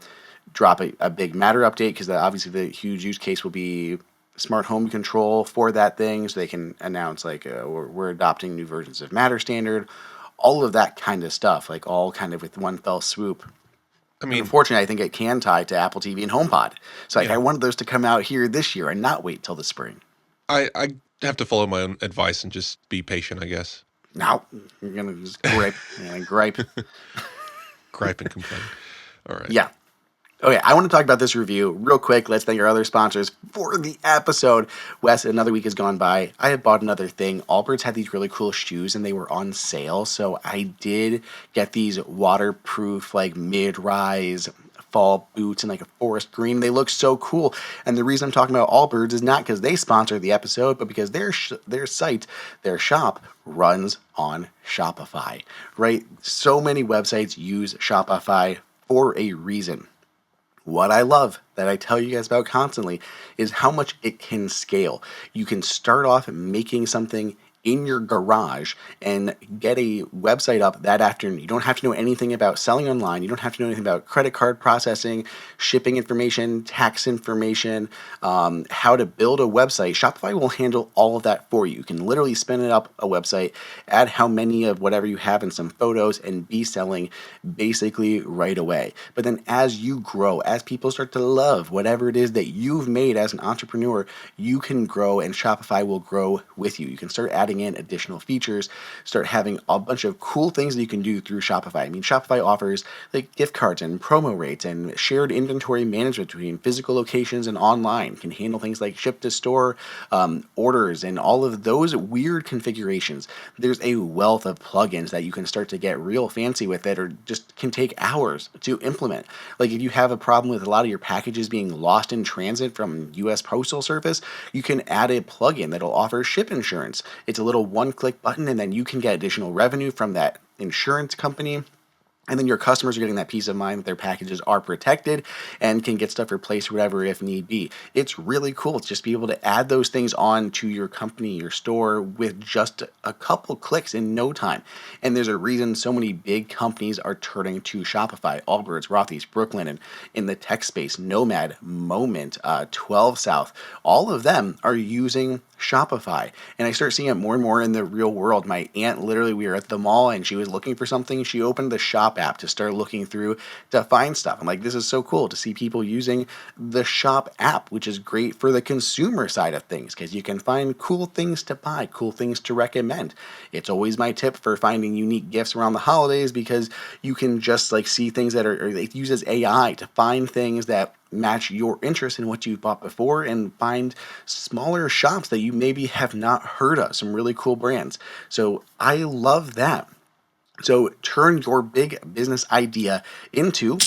drop a big Matter update because obviously the huge use case will be smart home control for that thing, so they can announce like we're adopting new versions of Matter standard, all of that kind of stuff, like all kind of with one fell swoop. I And mean, unfortunately, I think it can tie to Apple TV and HomePod. So like yeah, I wanted those to come out here this year and not wait till the spring. I have to follow my own advice and just be patient, I guess. Now you're gonna just gripe, gripe. Gripe and complain. All right. Yeah. Okay, I want to talk about this review real quick. Let's thank our other sponsors for the episode. Wes, another week has gone by. I have bought another thing. Allbirds had these really cool shoes and they were on sale. So I did get these waterproof, like mid-rise fall boots in like a forest green. They look so cool. And the reason I'm talking about Allbirds is not because they sponsor the episode, but because their site, their shop runs on Shopify, right? So many websites use Shopify for a reason. What I love that I tell you guys about constantly is how much it can scale. You can start off making something in your garage and get a website up that afternoon. You don't have to know anything about selling online. You don't have to know anything about credit card processing, shipping information, tax information, how to build a website. Shopify will handle all of that for you. You can literally spin it up a website, add how many of whatever you have in some photos, and be selling basically right away. But then as you grow, as people start to love whatever it is that you've made as an entrepreneur, you can grow and Shopify will grow with you. You can start adding in additional features, start having a bunch of cool things that you can do through Shopify. I mean, Shopify offers like gift cards and promo rates and shared inventory management between physical locations and online. Can handle things like ship to store orders and all of those weird configurations. There's a wealth of plugins that you can start to get real fancy with it, or just can take hours to implement. Like if you have a problem with a lot of your packages being lost in transit from US Postal Service, you can add a plugin that'll offer ship insurance. It's a little one-click button and then you can get additional revenue from that insurance company. And then your customers are getting that peace of mind that their packages are protected and can get stuff replaced, whatever, if need be. It's really cool to just be able to add those things on to your company, your store, with just a couple clicks in no time. And there's a reason so many big companies are turning to Shopify. Allbirds, Rothy's, Brooklyn, and in the tech space, Nomad, Moment, 12 South, all of them are using Shopify. And I start seeing it more and more in the real world. My aunt, literally, we were at the mall and she was looking for something. She opened the Shop app to start looking through to find stuff. I'm like, this is so cool to see people using the Shop app, which is great for the consumer side of things because you can find cool things to buy, cool things to recommend. It's always my tip for finding unique gifts around the holidays because you can just like see things that are, or it uses AI to find things that match your interest in what you've bought before and find smaller shops that you maybe have not heard of, some really cool brands. So I love that. So turn your big business idea into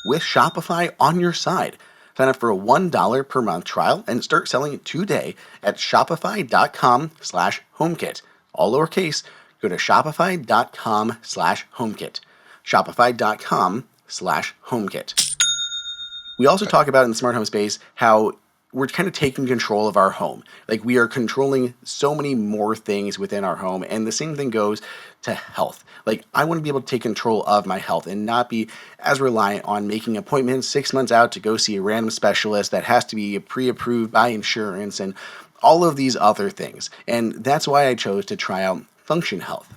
with Shopify on your side. Sign up for a $1 per month trial and start selling today at shopify.com/HomeKit. All lowercase, go to shopify.com/HomeKit. Shopify.com/HomeKit. We also talk about in the smart home space how we're kind of taking control of our home. Like we are controlling so many more things within our home. And the same thing goes to health. Like I want to be able to take control of my health and not be as reliant on making appointments 6 months out to go see a random specialist that has to be pre-approved by insurance and all of these other things. And that's why I chose to try out Function Health.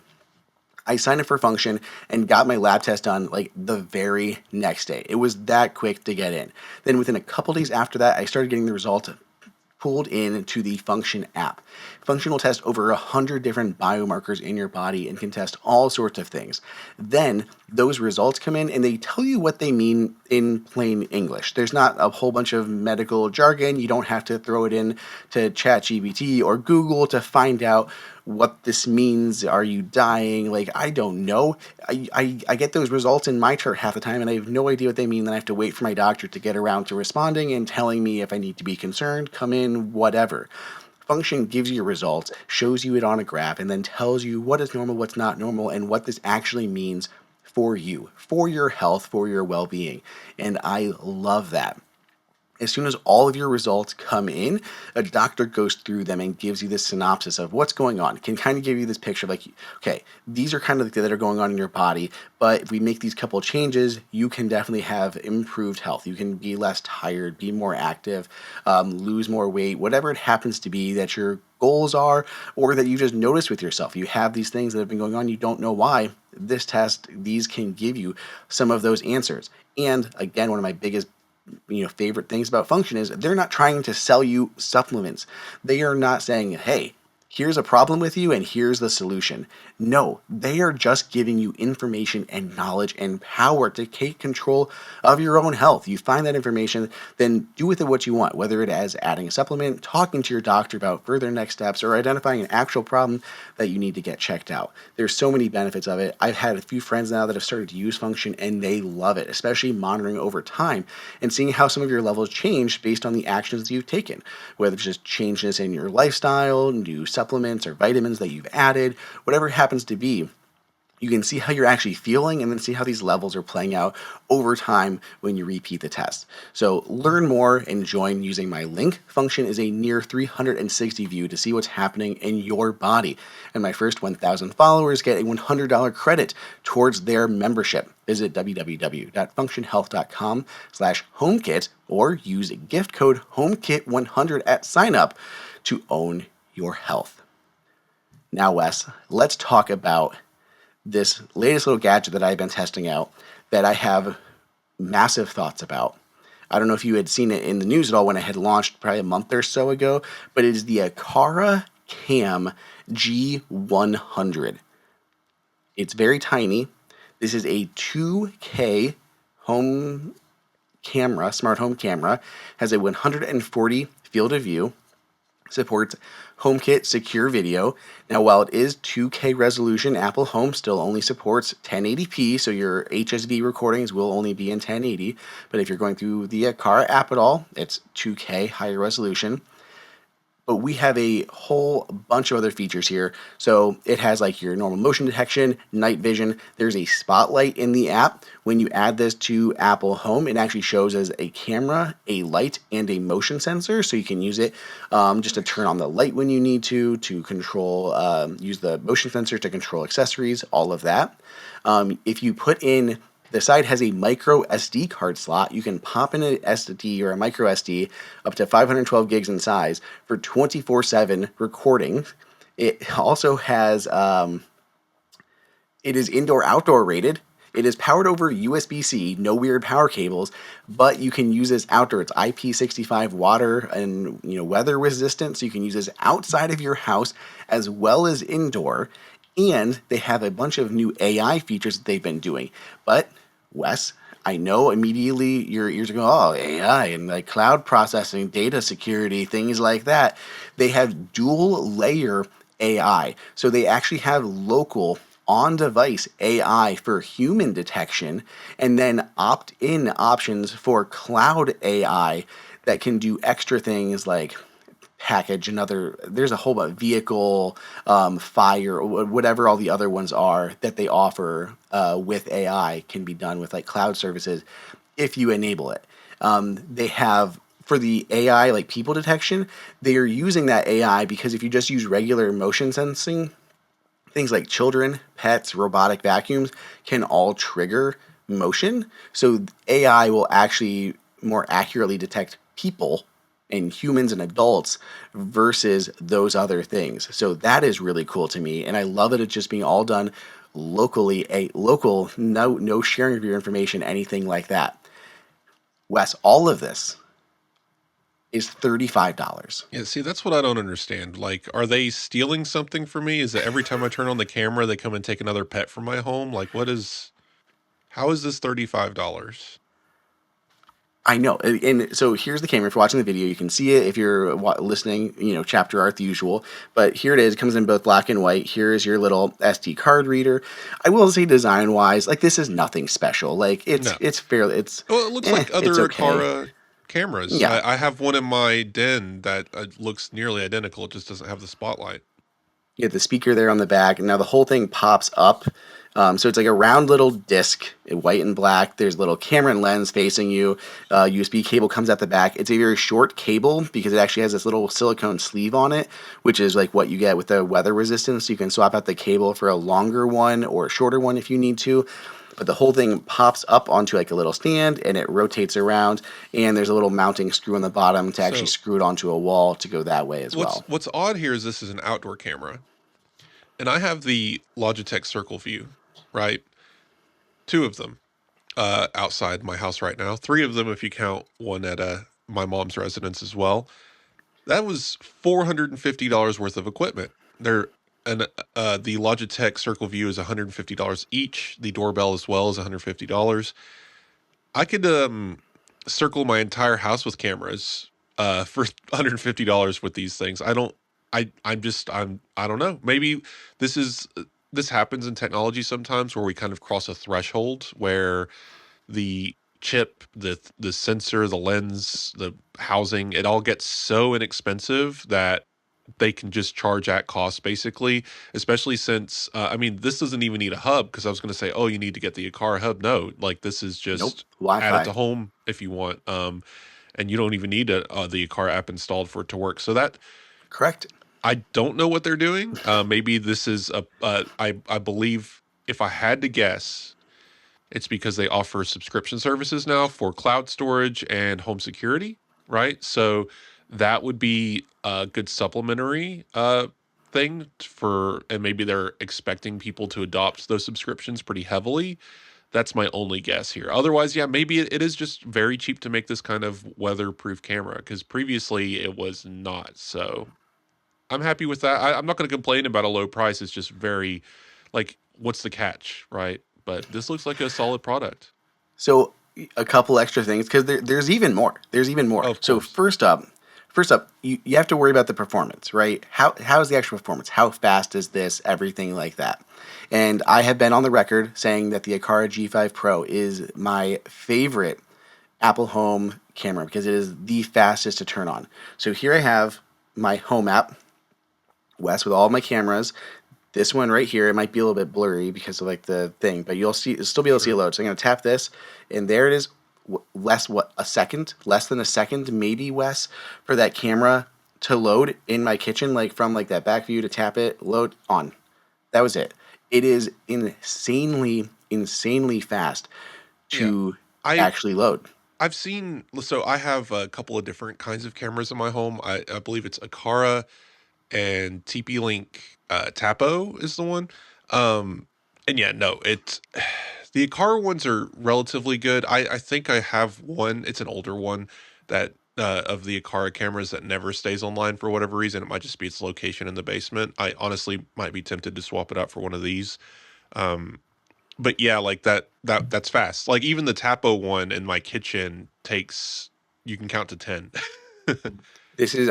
I signed up for Function and got my lab test done like the very next day. It was that quick to get in. Then within a couple days after that, I started getting the results pulled into the Function app. Function will test over 100 different biomarkers in your body and can test all sorts of things. Then those results come in and they tell you what they mean in plain English. There's not a whole bunch of medical jargon. You don't have to throw it in to ChatGPT or Google to find out what this means. Are you dying? Like, I don't know. I get those results in my chart half the time and I have no idea what they mean. Then I have to wait for my doctor to get around to responding and telling me if I need to be concerned, come in, whatever. Function gives you your results, shows you it on a graph, and then tells you what is normal, what's not normal, and what this actually means for you, for your health, for your well-being. And I love that. As soon as all of your results come in, a doctor goes through them and gives you this synopsis of what's going on. It can kind of give you this picture of like, okay, these are kind of the things that are going on in your body, but if we make these couple changes, you can definitely have improved health. You can be less tired, be more active, lose more weight, whatever it happens to be that your goals are, or that you just notice with yourself. You have these things that have been going on, you don't know why. This test, these can give you some of those answers. And again, one of my biggest favorite things about Function is they're not trying to sell you supplements. They are not saying, hey, here's a problem with you and here's the solution. No, they are just giving you information and knowledge and power to take control of your own health. You find that information, then do with it what you want, whether it is adding a supplement, talking to your doctor about further next steps, or identifying an actual problem that you need to get checked out. There's so many benefits of it. I've had a few friends now that have started to use Function and they love it, especially monitoring over time and seeing how some of your levels change based on the actions you've taken, whether it's just changes in your lifestyle, new supplements or vitamins that you've added, whatever it happens to be. You can see how you're actually feeling and then see how these levels are playing out over time when you repeat the test. So learn more and join using my link. Function is a near 360 view to see what's happening in your body. And my first 1,000 followers get a $100 credit towards their membership. Visit www.functionhealth.com/HomeKit or use gift code HomeKit100 at sign up to own your health. Now, Wes, let's talk about this latest little gadget that I've been testing out that I have massive thoughts about. I don't know if you had seen it in the news at all when it had launched probably a month or so ago, but it is the Akara Cam G100. It's very tiny. This is a 2K home camera, smart home camera, has a 140 field of view, supports HomeKit secure video. Now, while it is 2K resolution, Apple Home still only supports 1080p, so your HSV recordings will only be in 1080. But if you're going through the Aqara app at all, it's 2K higher resolution. but we have a whole bunch of other features here. So it has like your normal motion detection, night vision. There's a spotlight in the app. When you add this to Apple Home, it actually shows as a camera, a light, and a motion sensor. So you can use it just to turn on the light when you need to control, use the motion sensor to control accessories, all of that. If you put in, the side has a micro SD card slot. You can pop in an SD or a micro SD up to 512 gigs in size for 24/7 recording. It also has, it is indoor-outdoor rated. It is powered over USB-C, no weird power cables, but you can use this outdoor. It's IP65 water and weather resistant, so you can use this outside of your house as well as indoor. And they have a bunch of new AI features that they've been doing. But Wes, I know immediately your ears are going, oh, AI and like cloud processing, data security, things like that. They have dual layer AI. So they actually have local on-device AI for human detection, and then opt-in options for cloud AI that can do extra things like package another. There's a whole bunch of vehicle, fire, whatever all the other ones are that they offer with AI can be done with like cloud services if you enable it. They have for the AI like people detection, they are using that AI because if you just use regular motion sensing, things like children, pets, robotic vacuums can all trigger motion. So AI will actually more accurately detect people and humans and adults versus those other things. So that is really cool to me. And I love that it's just being all done locally, no sharing of your information, anything like that. Wes, all of this is $35. Yeah, see, that's what I don't understand. Like, are they stealing something from me? Is it every time I turn on the camera, they come and take another pet from my home? Like, how is this $35? I know. And so here's the camera. If you're watching the video, you can see it. If you're listening, chapter art, the usual. But here it is. It comes in both black and white. Here is your little SD card reader. I will say design wise, like this is nothing special. Like No. it's fairly, it's, Well, it looks like it's other okay. Aqara cameras. Yeah. I have one in my den that looks nearly identical. It just doesn't have the spotlight. You have the speaker there on the back, and now the whole thing pops up. So it's like a round little disc, white and black. There's a little camera and lens facing you. USB cable comes out the back. It's a very short cable because it actually has this little silicone sleeve on it, which is like what you get with the weather resistance. So you can swap out the cable for a longer one or a shorter one if you need to. But the whole thing pops up onto like a little stand and it rotates around. And there's a little mounting screw on the bottom to actually So screw it onto a wall to go that way as well. what's odd here is this is an outdoor camera, and I have the Logitech Circle View, right? Two of them outside my house right now. Three of them if you count one at my mom's residence as well. That was $450 worth of equipment. They're and The Logitech Circle View is $150 each. The doorbell as well is $150. I could circle my entire house with cameras for $150 with these things. I don't know. Maybe this is this happens in technology sometimes where we kind of cross a threshold where the chip, the sensor, the lens, the housing, it all gets so inexpensive that they can just charge at cost basically, especially since I mean, this doesn't even need a hub because I was going to say, oh, you need to get the Akara hub. No, like this is Nope. just add it Wi-Fi. to home if you want. And you don't even need the Akara app installed for it to work. So that Correct. I don't know what they're doing. Maybe this is I believe if I had to guess, it's because they offer subscription services now for cloud storage and home security, right? So that would be a good supplementary thing for, and maybe they're expecting people to adopt those subscriptions pretty heavily. That's my only guess here. Otherwise, yeah, maybe it is just very cheap to make this kind of weatherproof camera because previously it was not. So I'm happy with that. I'm not going to complain about a low price. It's just very, like, what's the catch, right? But this looks like a solid product. So a couple extra things because there's even more. There's even more. Of So course. first up, you have to worry about the performance, right? How is the actual performance? How fast is this? Everything like that. And I have been on the record saying that the Aqara G5 Pro is my favorite Apple Home camera because it is the fastest to turn on. So here I have my home app, Wes, with all of my cameras. This one right here, it might be a little bit blurry because of like the thing, but you'll still be able to see it Sure. load. So I'm going to tap this, and there it is. Less than a second, maybe, Wes, for that camera to load in my kitchen, like from like that back view to tap it, load on. That was it. It is insanely fast Yeah. to I actually load. I've seen, so I have a couple of different kinds of cameras in my home. I believe it's Aqara and TP Link Tapo is the one. Um and yeah, no, it's the Aqara ones are relatively good. I think I have one, it's an older one that of the Aqara cameras that never stays online for whatever reason. It might just be its location in the basement. I honestly might be tempted to swap it out for one of these. Um but yeah, like that's fast. Like even the Tapo one in my kitchen takes, you can count to 10.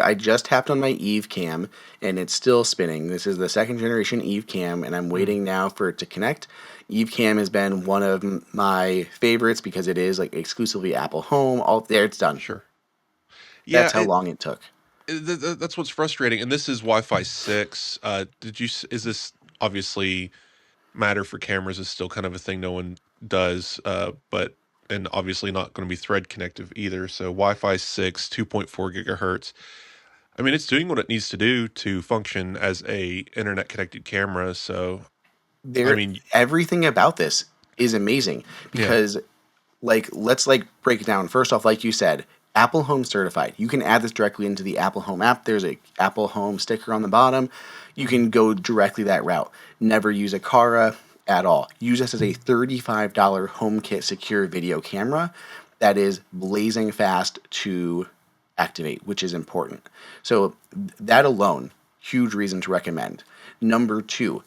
I just tapped on my Eve cam and it's still spinning. This is the second generation Eve cam, and I'm Mm, waiting now for it to connect. Eve cam has been one of my favorites because it is like exclusively Apple Home. All there, it's done. sure. Yeah, That's how long it took. that's what's frustrating. And this is Wi-Fi 6. Is this obviously matter for cameras is still kind of a thing no one does, but and obviously not going to be thread connective either. So Wi-Fi 6, 2.4 gigahertz. I mean, it's doing what it needs to do to function as a internet connected camera. So, I There, mean, everything about this is amazing yeah, because like let's like break it down. First off, like you said, Apple Home certified. You can add this directly into the Apple Home app. There's a Apple Home sticker on the bottom. You mhm, can go directly that route. Never use Akara at all. Use this as a $35 HomeKit secure video camera that is blazing fast to activate, which is important. So that alone, huge reason to recommend. Number two,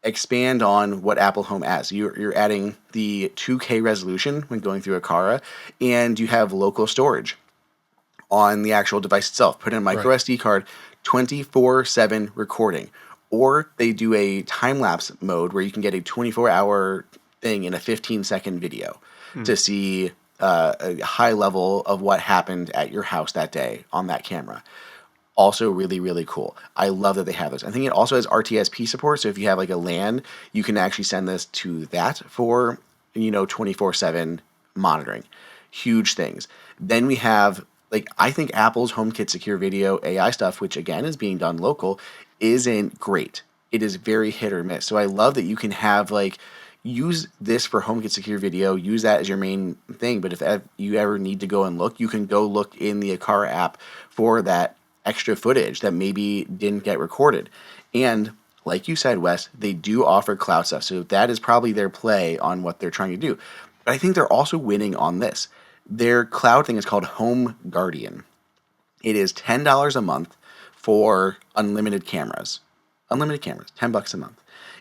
expand on what Apple Home adds. You're adding the 2K resolution when going through Akara, and you have local storage on the actual device itself. Put in a micro right. SD card, 24/7 recording. Or they do a time lapse mode where you can get a 24-hour thing in a 15-second video Hmm. to see a high level of what happened at your house that day on that camera. Also really cool. I love that they have this. I think it also has RTSP support, so if you have like a LAN, you can actually send this to that for 24/7 monitoring. Huge things. Then we have, like, I think Apple's HomeKit Secure Video AI stuff, which again is being done local, isn't great. It is very hit or miss. So I love that you can have like use this for HomeKit Secure Video, use that as your main thing. But if you ever need to go and look, you can go look in the Akara app for that extra footage that maybe didn't get recorded. And like you said, Wes, they do offer cloud stuff. So that is probably their play on what they're trying to do. But I think they're also winning on this. Their cloud thing is called Home Guardian. It is $10 a month for unlimited cameras. Unlimited cameras, $10 a month.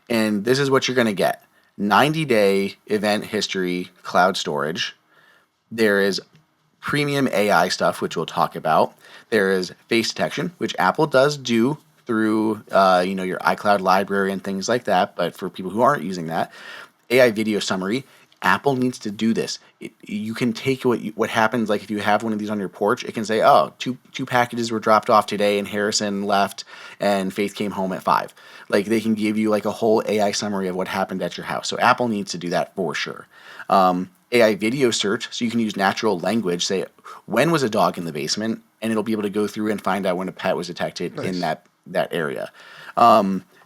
And this is what you're going to get: 90-day event history cloud storage. There is premium AI stuff, which we'll talk about. There is face detection, which Apple does do through your iCloud library and things like that. But for people who aren't using that, AI video summary. Apple needs to do this. You can take what happens, like if you have one of these on your porch, it can say, "Oh, two packages were dropped off today, and Harrison left, and Faith came home at 5." Like they can give you like a whole AI summary of what happened at your house. So Apple needs to do that for sure. AI video search, so you can use natural language. Say, when was a dog in the basement, and it'll be able to go through and find out when a pet was detected in Nice. that area.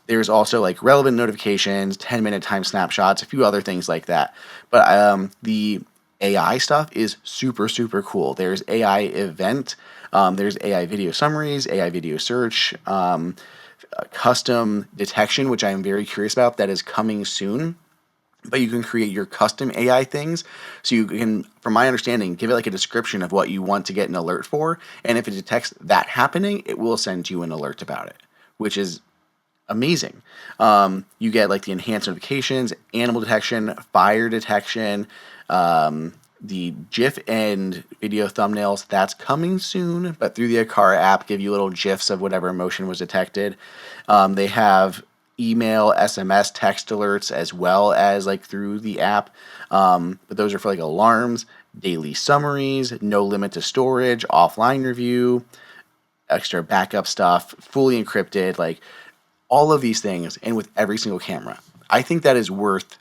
There's also like relevant notifications, 10-minute time snapshots, a few other things like that. But the AI stuff is super cool. There's AI event, there's AI video summaries, AI video search, custom detection, which I am very curious about. That is coming soon. But you can create your custom AI things. So you can, from my understanding, give it like a description of what you want to get an alert for. And if it detects that happening, it will send you an alert about it, which is amazing. You get like the enhanced notifications, animal detection, fire detection, the GIF and video thumbnails. That's coming soon, but through the Akara app, give you little GIFs of whatever emotion was detected. They have email, SMS, text alerts as well as like through the app. But those are for like alarms, daily summaries, no limit to storage, offline review, extra backup stuff, fully encrypted, like all of these things, and with every single camera. I think that is worth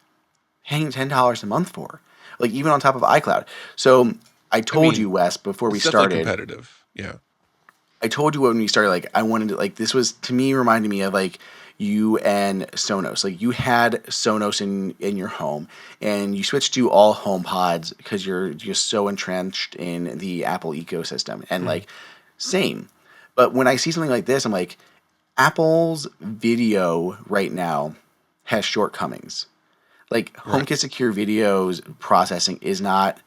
paying $10 a month for, like even on top of iCloud. So I I told you, mean, Wes, before we it's definitely started, competitive. Yeah. I told you when we started, like I wanted to, like this was to me reminded me of like you and Sonos. Like you had Sonos in your home, and you switched to all HomePods because you're just so entrenched in the Apple ecosystem. And Mhm. like same, but when I see something like this, I'm like, Apple's video right now has shortcomings. Like Right. HomeKit Secure Video's processing is not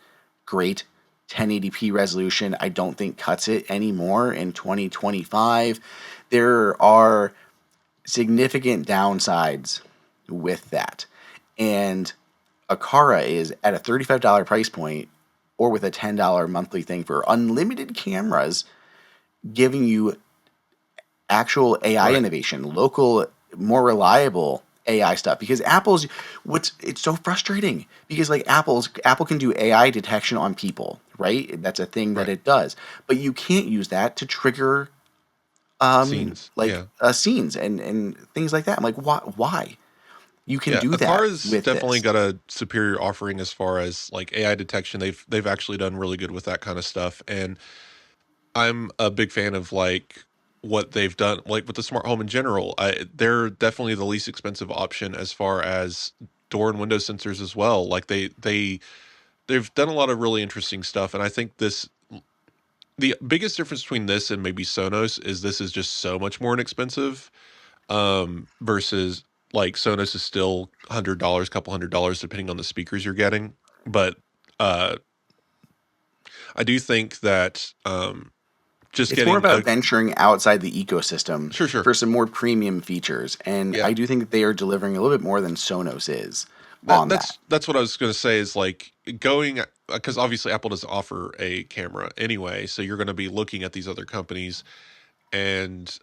great. 1080p resolution, I don't think cuts it anymore in 2025. There are significant downsides with that. And Akara is at a $35 price point or with a $10 monthly thing for unlimited cameras, giving you actual AI Right. innovation, local, more reliable AI stuff. Because Apple's what's it's so frustrating because like Apple can do AI detection on people, right? That's a thing that Right. it does, but you can't use that to trigger Scenes. Yeah. scenes and things like that. I'm like, why? You can Yeah, do that Akara's with definitely this. got a superior offering as far as like AI detection. They've actually done really good with that kind of stuff, and I'm a big fan of like what they've done, like with the smart home in general. They're definitely the least expensive option as far as door and window sensors as well. Like they've done a lot of really interesting stuff, and I think this the biggest difference between this and maybe Sonos is this is just so much more inexpensive versus like Sonos is still $100, couple $100 depending on the speakers you're getting. But uh I do think that just It's more getting about a venturing outside the ecosystem sure. for some more premium features, and Yeah. I do think that they are delivering a little bit more than Sonos is That on that. that's what I was going to say is like going because obviously Apple doesn't offer a camera anyway, so you're going to be looking at these other companies and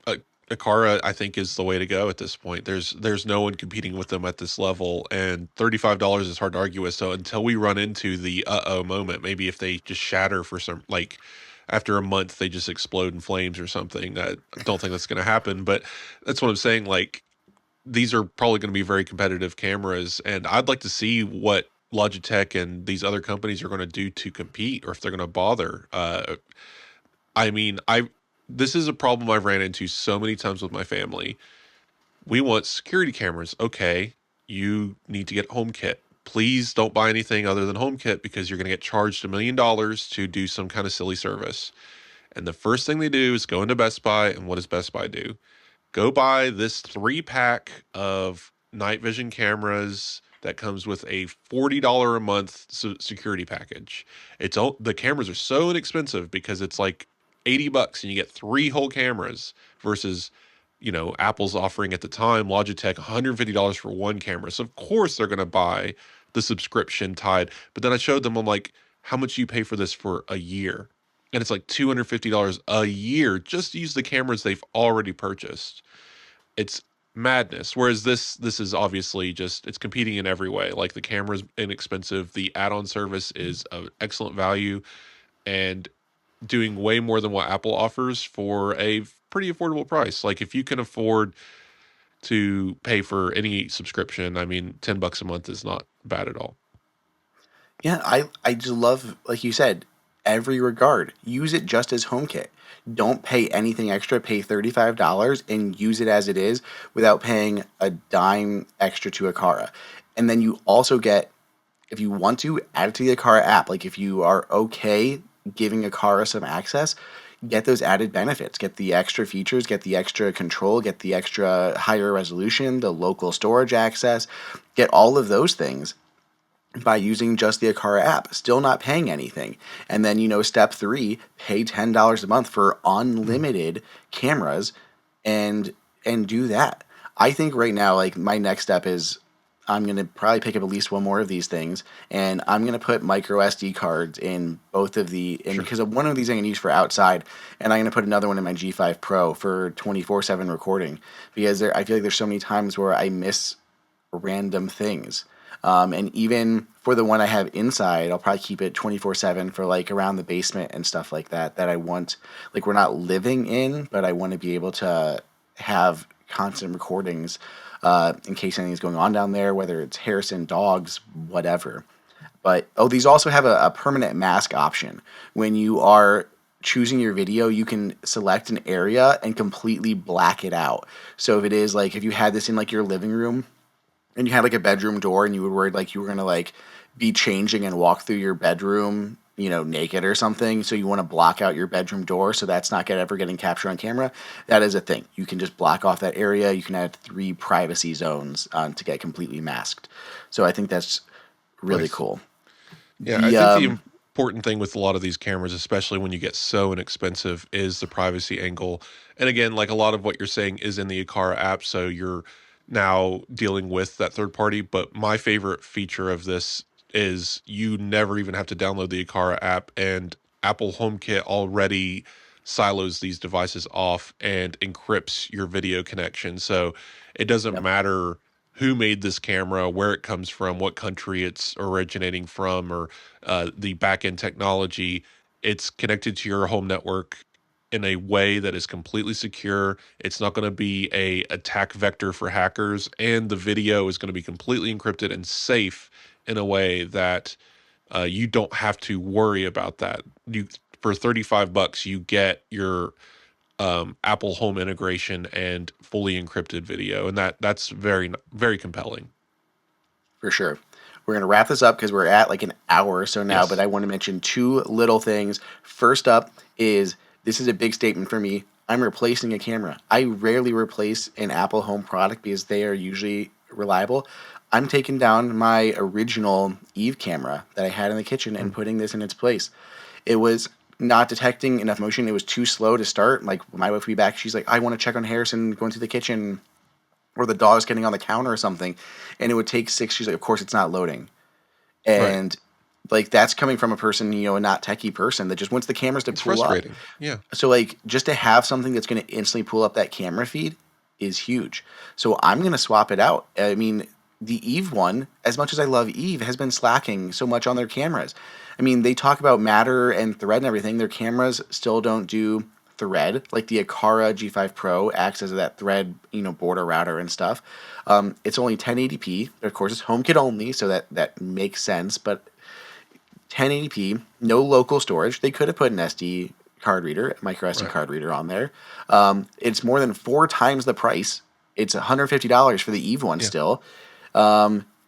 A- Akara I think is the way to go at this point. There's no one competing with them at this level, and $35 is hard to argue with. So until we run into the uh-oh moment, maybe if they just shatter for some like after a month they just explode in flames or something. I don't think that's going to happen, but that's what I'm saying. Like these are probably going to be very competitive cameras, and I'd like to see what Logitech and these other companies are going to do to compete, or if they're going to bother. I mean, I this is a problem I've ran into so many times with my family. We want security cameras. Okay, you need to get HomeKit. Please don't buy anything other than HomeKit because you're going to get charged $1 million to do some kind of silly service. And the first thing they do is go into Best Buy, and what does Best Buy do? Go buy this 3 pack of night vision cameras that comes with a $40 a month security package. The cameras are so inexpensive because it's like $80 and you get 3 whole cameras versus Apple's offering at the time Logitech $150 for one camera. So of course they're going to buy the subscription tied. But then I showed them, I'm like, how much do you pay for this for a year? And it's like $250 a year just to use the cameras they've already purchased. It's madness. Whereas this is obviously just it's competing in every way. Like the camera's inexpensive, the add-on service is of excellent value, and doing way more than what Apple offers for a pretty affordable price. Like if you can afford to pay for any subscription, I mean, $10 a month is not bad at all. Yeah, I just love, like you said, every regard. Use it just as HomeKit. Don't pay anything extra. Pay $35 and use it as it is without paying a dime extra to Akara. And then you also get, if you want to, add it to the Akara app. Like if you are okay giving Akara some access, get those added benefits. Get the extra features, get the extra control, get the extra higher resolution, the local storage access, get all of those things by using just the Akara app, still not paying anything. And then, step three, pay $10 a month for Mhm. unlimited cameras and do that. I think right now, like my next step is I'm gonna probably pick up at least one more of these things, and I'm gonna put micro SD cards in both of the in Sure. because one of these I'm gonna use for outside, and I'm gonna put another one in my G5 Pro for 24/7 recording because I feel like there's so many times where I miss random things. And even for the one I have inside, I'll probably keep it 24/7 for like around the basement and stuff like that. That I want, like we're not living in, but I want to be able to have constant recordings in case anything's going on down there, whether it's Harrison, dogs, whatever. But these also have a permanent mask option. When you are choosing your video, you can select an area and completely black it out. So if it is like if you had this in like your living room and you had like a bedroom door and you were worried like you were gonna like be changing and walk through your bedroom, naked or something, so you want to block out your bedroom door so that's not ever getting captured on camera, that is a thing. You can just block off that area. You can add 3 privacy zones to get completely masked. So I think that's really Nice. cool. Yeah, I The think the important thing with a lot of these cameras, especially when you get so inexpensive, is the privacy angle. And again, like a lot of what you're saying is in the Akara app, so you're now dealing with that third party. But my favorite feature of this is you never even have to download the Akara app, and Apple HomeKit already silos these devices off and encrypts your video connection. So it doesn't Yep. matter who made this camera, where it comes from, what country it's originating from, or the back end technology. It's connected to your home network in a way that is completely secure. It's not going to be a attack vector for hackers, and the video is going to be completely encrypted and safe in a way that you don't have to worry about that. You For $35, you get your Apple Home integration and fully encrypted video, and that's very compelling. For sure. We're going to wrap this up because we're at like an hour or so now, but Yes. I want to mention 2 little things. First up is this is a big statement for me. I'm replacing a camera. I rarely replace an Apple Home product because they are usually reliable. I'm taking down my original Eve camera that I had in the kitchen and Mm. putting this in its place. It was not detecting enough motion. It was too slow to start. Like my wife would be back. She's like, I want to check on Harrison going to the kitchen or the dog's getting on the counter or something, and it would take 6. She's like, of course it's not loading, Right. and like that's coming from a person, a not techie person that just wants the cameras to It's pull up. frustrating. Yeah. So like just to have something that's going to instantly pull up that camera feed is huge. So I'm going to swap it out. I mean, the Eve one, as much as I love Eve, has been slacking so much on their cameras. I mean, they talk about Matter and Thread and everything. Their cameras still don't do Thread. Like the Aqara G5 Pro acts as that Thread, border router and stuff. It's only 1080p. Of course, it's HomeKit only, so that makes sense. But 1080p, no local storage. They could have put an SD card reader, micro SD Right. card reader on there. It's more than 4 times the price. It's $150 for the Eve one Yeah. still.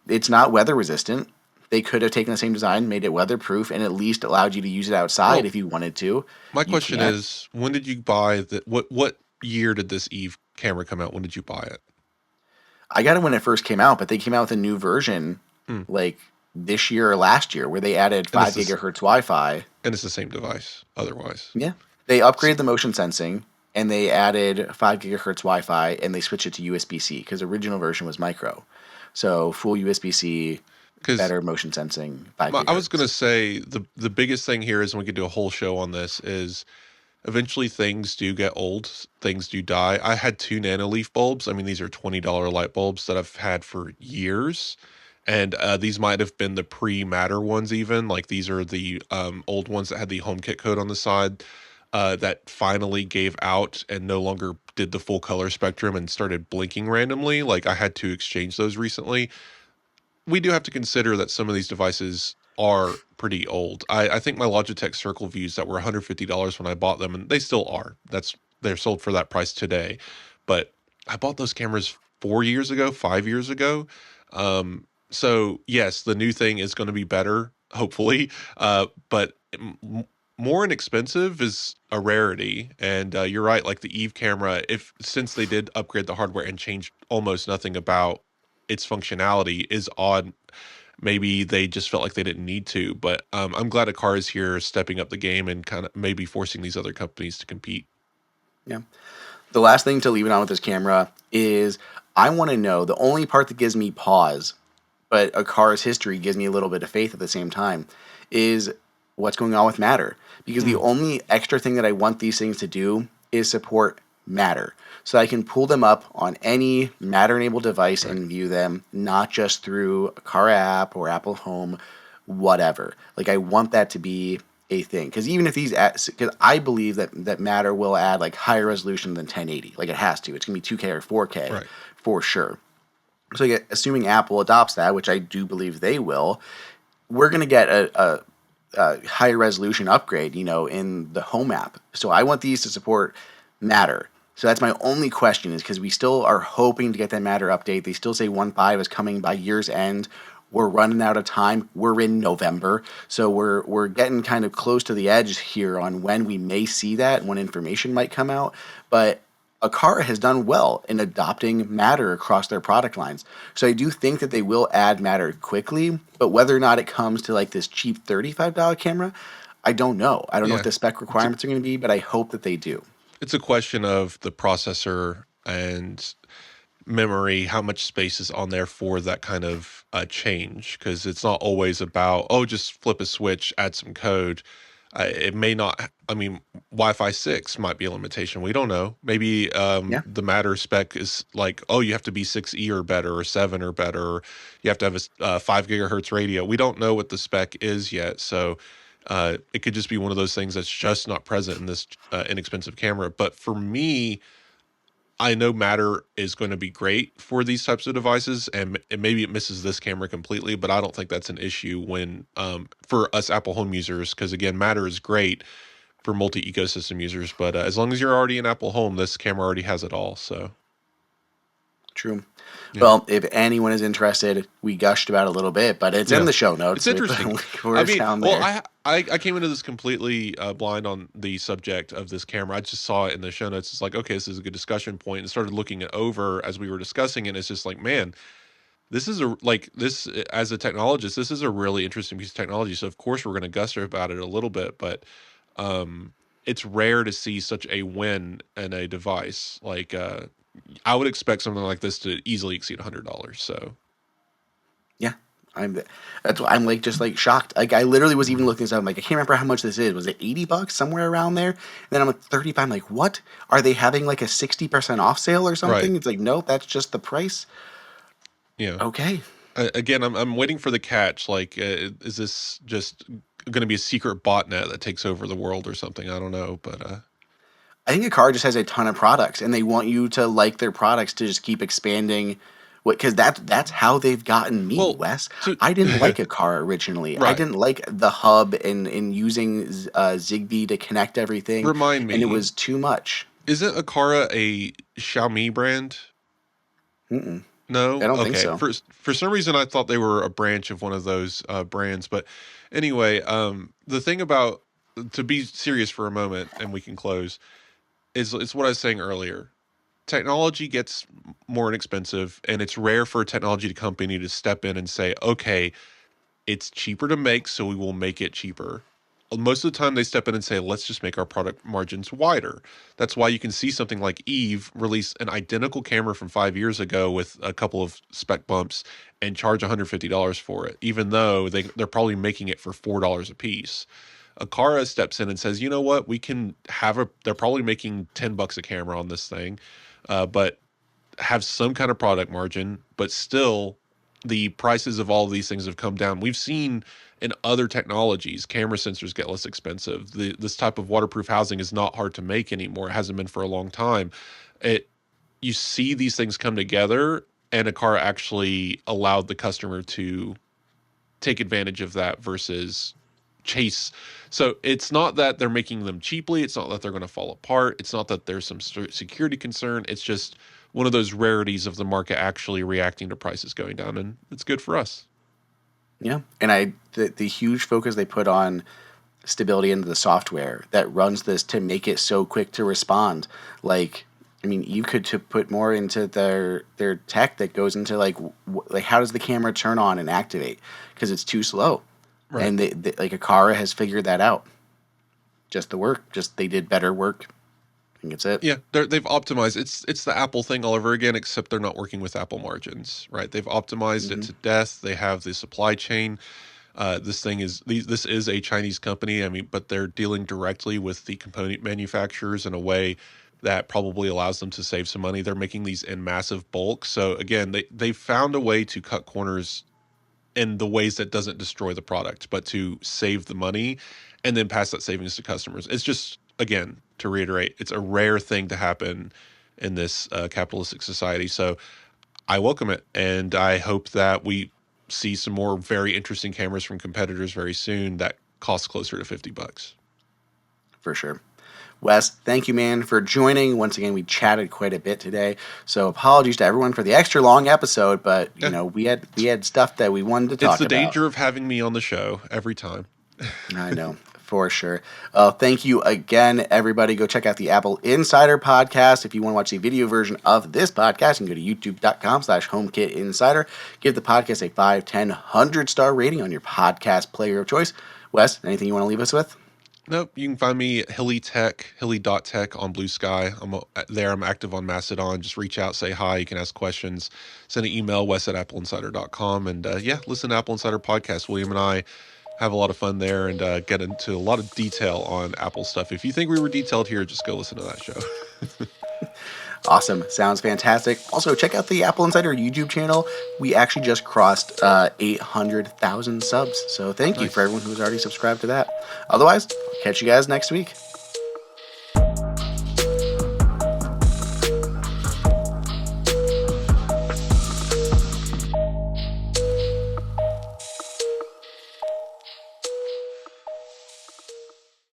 It's not weather resistant. They could have taken the same design, made it weatherproof, and at least allowed you to use it outside Well, if you wanted to. my You question can't. is, when did you buy the what year did this Eve camera come out? When did you buy it? I got it when it first came out, but they came out with a new version Hmm. like this year or last year where they added And 5 gigahertz Wi-Fi. it's the same device otherwise. Yeah. They upgraded the motion sensing and they added 5 gigahertz Wi-Fi and they switched it to USB-C because the original version was micro. So full USB-C, Because better motion sensing, 5 I was going gigahertz. to say the biggest thing here is, and we could do a whole show on this, is eventually things do get old, things do die. I had 2 nanoleaf bulbs. I mean, these are $20 light bulbs that I've had for years. And these might have been the pre-Matter ones even. Like these are the old ones that had the HomeKit code on the side that finally gave out and no longer did the full color spectrum and started blinking randomly. Like I had to exchange those recently. We do have to consider that some of these devices are pretty old. I think my Logitech Circle Views that were $150 when I bought them, and they still are. They're sold for that price today. But I bought those cameras 4 years ago, 5 years ago. So yes, the new thing is going to be better, hopefully. But more inexpensive is a rarity. And you're right, like the Eve camera, if since they did upgrade the hardware and change almost nothing about its functionality, is odd. Maybe they just felt like they didn't need to, but I'm glad Akara is here stepping up the game and kind of maybe forcing these other companies to compete. Yeah. The last thing to leave it on with this camera is I want to know the only part that gives me pause, but a car's history gives me a little bit of faith at the same time, is what's going on with Matter. Because the Mm, only extra thing that I want these things to do is support Matter. So I can pull them up on any Matter-enabled device Right. and view them, not just through Akara app or Apple Home, whatever. Like, I want that to be a thing. Because even if because I believe that Matter will add like higher resolution than 1080. Like, it has to. It's going to be 2K or 4K Right. for sure. So assuming Apple adopts that, which I do believe they will, we're going to get a higher resolution upgrade, in the Home app. So I want these to support Matter. So that's my only question, is because we still are hoping to get that Matter update. They still say 1.5 is coming by year's end. We're running out of time. We're in November, so we're getting kind of close to the edge here on when we may see that, when information might come out. But Akara has done well in adopting Matter across their product lines. So I do think that they will add Matter quickly, but whether or not it comes to like this cheap $35 camera, I don't know. I don't know what Yeah. the spec It's a, requirements are going to be, but I hope that they do. it's a question of the processor and memory, how much space is on there for that kind of change, because it's not always about, oh, just flip a switch, add some code. It may not, I mean, Wi-Fi 6 might be a limitation. We don't know. Maybe Yeah. the Matter spec is like, oh, you have to be 6E or better, or 7 or better, or you have to have a 5 gigahertz radio. We don't know what the spec is yet. So it could just be one of those things that's just not present in this inexpensive camera. But for me, I know Matter is going to be great for these types of devices, and maybe it misses this camera completely, but I don't think that's an issue when for us Apple Home users, because again, Matter is great for multi-ecosystem users, but as long as you're already in Apple Home, this camera already has it all. So True. yeah, Well, if anyone is interested, we gushed about it a little bit, but it's in yeah, the show it's notes with the interesting. link for I it mean, down well, there. I came into this completely blind on the subject of this camera. I just saw it in the show notes. It's like, okay, this is a good discussion point, and started looking it over as we were discussing it. It's just like, man, this is as a technologist, this is a really interesting piece of technology. So of course we're going to guster about it a little bit, but um, it's rare to see such a win in a device. Like I would expect something like this to easily exceed $100. So Yeah. I'm that's why I'm like just like shocked. Like I literally was even looking this up. I'm like, I can't remember how much this is. Was it $80 somewhere around there? And then I'm at 35. I'm like, what? Are they having like a 60% off sale or right, something? It's like, nope, that's just the price. yeah. Okay. Again, I'm waiting for the catch. Like, is this just going to be a secret botnet that takes over the world or something? I don't know, but I think Akara just has a ton of products, and they want you to like their products to just keep expanding. What? Because that's how they've gotten me, well, Wes. to I didn't like Akara originally. I right. didn't like the hub and using Zigbee to connect everything, Remind and it me, was too much. isn't Akara a Xiaomi brand? Mm-mm, I No? don't think Okay. so. For some reason I thought they were a branch of one of those brands, but anyway, the thing about, to be serious for a moment and we can close, is it's what I was saying earlier. Technology gets more inexpensive, and it's rare for a technology company to step in and say, "Okay, it's cheaper to make, so we will make it cheaper." Most of the time, they step in and say, let's just make our product margins wider. That's why you can see something like Eve release an identical camera from 5 years ago with a couple of spec bumps and charge $150 for it, even though they're probably making it for $4 a piece. Akara steps in and says, you know what, we can they're probably making $10 a camera on this thing, but have some kind of product margin, but still the prices of all of these things have come down. We've seen in other technologies, camera sensors get less expensive. This type of waterproof housing is not hard to make anymore. It hasn't been for a long time. It You see these things come together, and Akara actually allowed the customer to take advantage of that versus chase. So it's not that they're making them cheaply. It's not that they're going to fall apart. It's not that there's some security concern. It's just one of those rarities of the market actually reacting to prices going down, and it's good for us. Yeah, and the huge focus they put on stability into the software that runs this to make it so quick to respond. Like, I mean, you could to put more into their tech that goes into like how does the camera turn on and activate because it's too slow, Right. and like Akara has figured that out. Just the work, just they did better work. I think it's it. Yeah, they've optimized. It's the Apple thing all over again, except they're not working with Apple margins, right? They've optimized it Hmm. to death. They have the supply chain. This is a Chinese company. I mean, but they're dealing directly with the component manufacturers in a way that probably allows them to save some money. They're making these in massive bulk. So again, they found a way to cut corners in the ways that doesn't destroy the product, but to save the money and then pass that savings to customers. It's just, again, to reiterate, it's a rare thing to happen in this capitalistic society. So I welcome it, and I hope that we see some more very interesting cameras from competitors very soon that cost closer to $50. For sure. Wes, thank you, man, for joining. Once again, we chatted quite a bit today, so apologies to everyone for the extra long episode. But Yeah, we had stuff that we wanted to it's talk the about. danger of having me on the show every time. I know, for sure. Thank you again, everybody. Go check out the Apple Insider podcast. If you want to watch the video version of this podcast, you can go to youtube.com/HomeKit Insider. Give the podcast a 5, 10, 100-star rating on your podcast player of choice. Wes, anything you want to leave us with? Nope. You can find me at hilly.tech on Blue Sky. I'm there. I'm active on Mastodon. Just reach out, say hi. You can ask questions. Send an email, wes@appleinsider.com. And yeah, listen to Apple Insider Podcast. William and I have a lot of fun there and get into a lot of detail on Apple stuff. If you think we were detailed here, just go listen to that show. Awesome. Sounds fantastic. Also, check out the Apple Insider YouTube channel. We actually just crossed 800,000 subs. So thank you for Nice. everyone who's already subscribed to that. Otherwise, I'll catch you guys next week.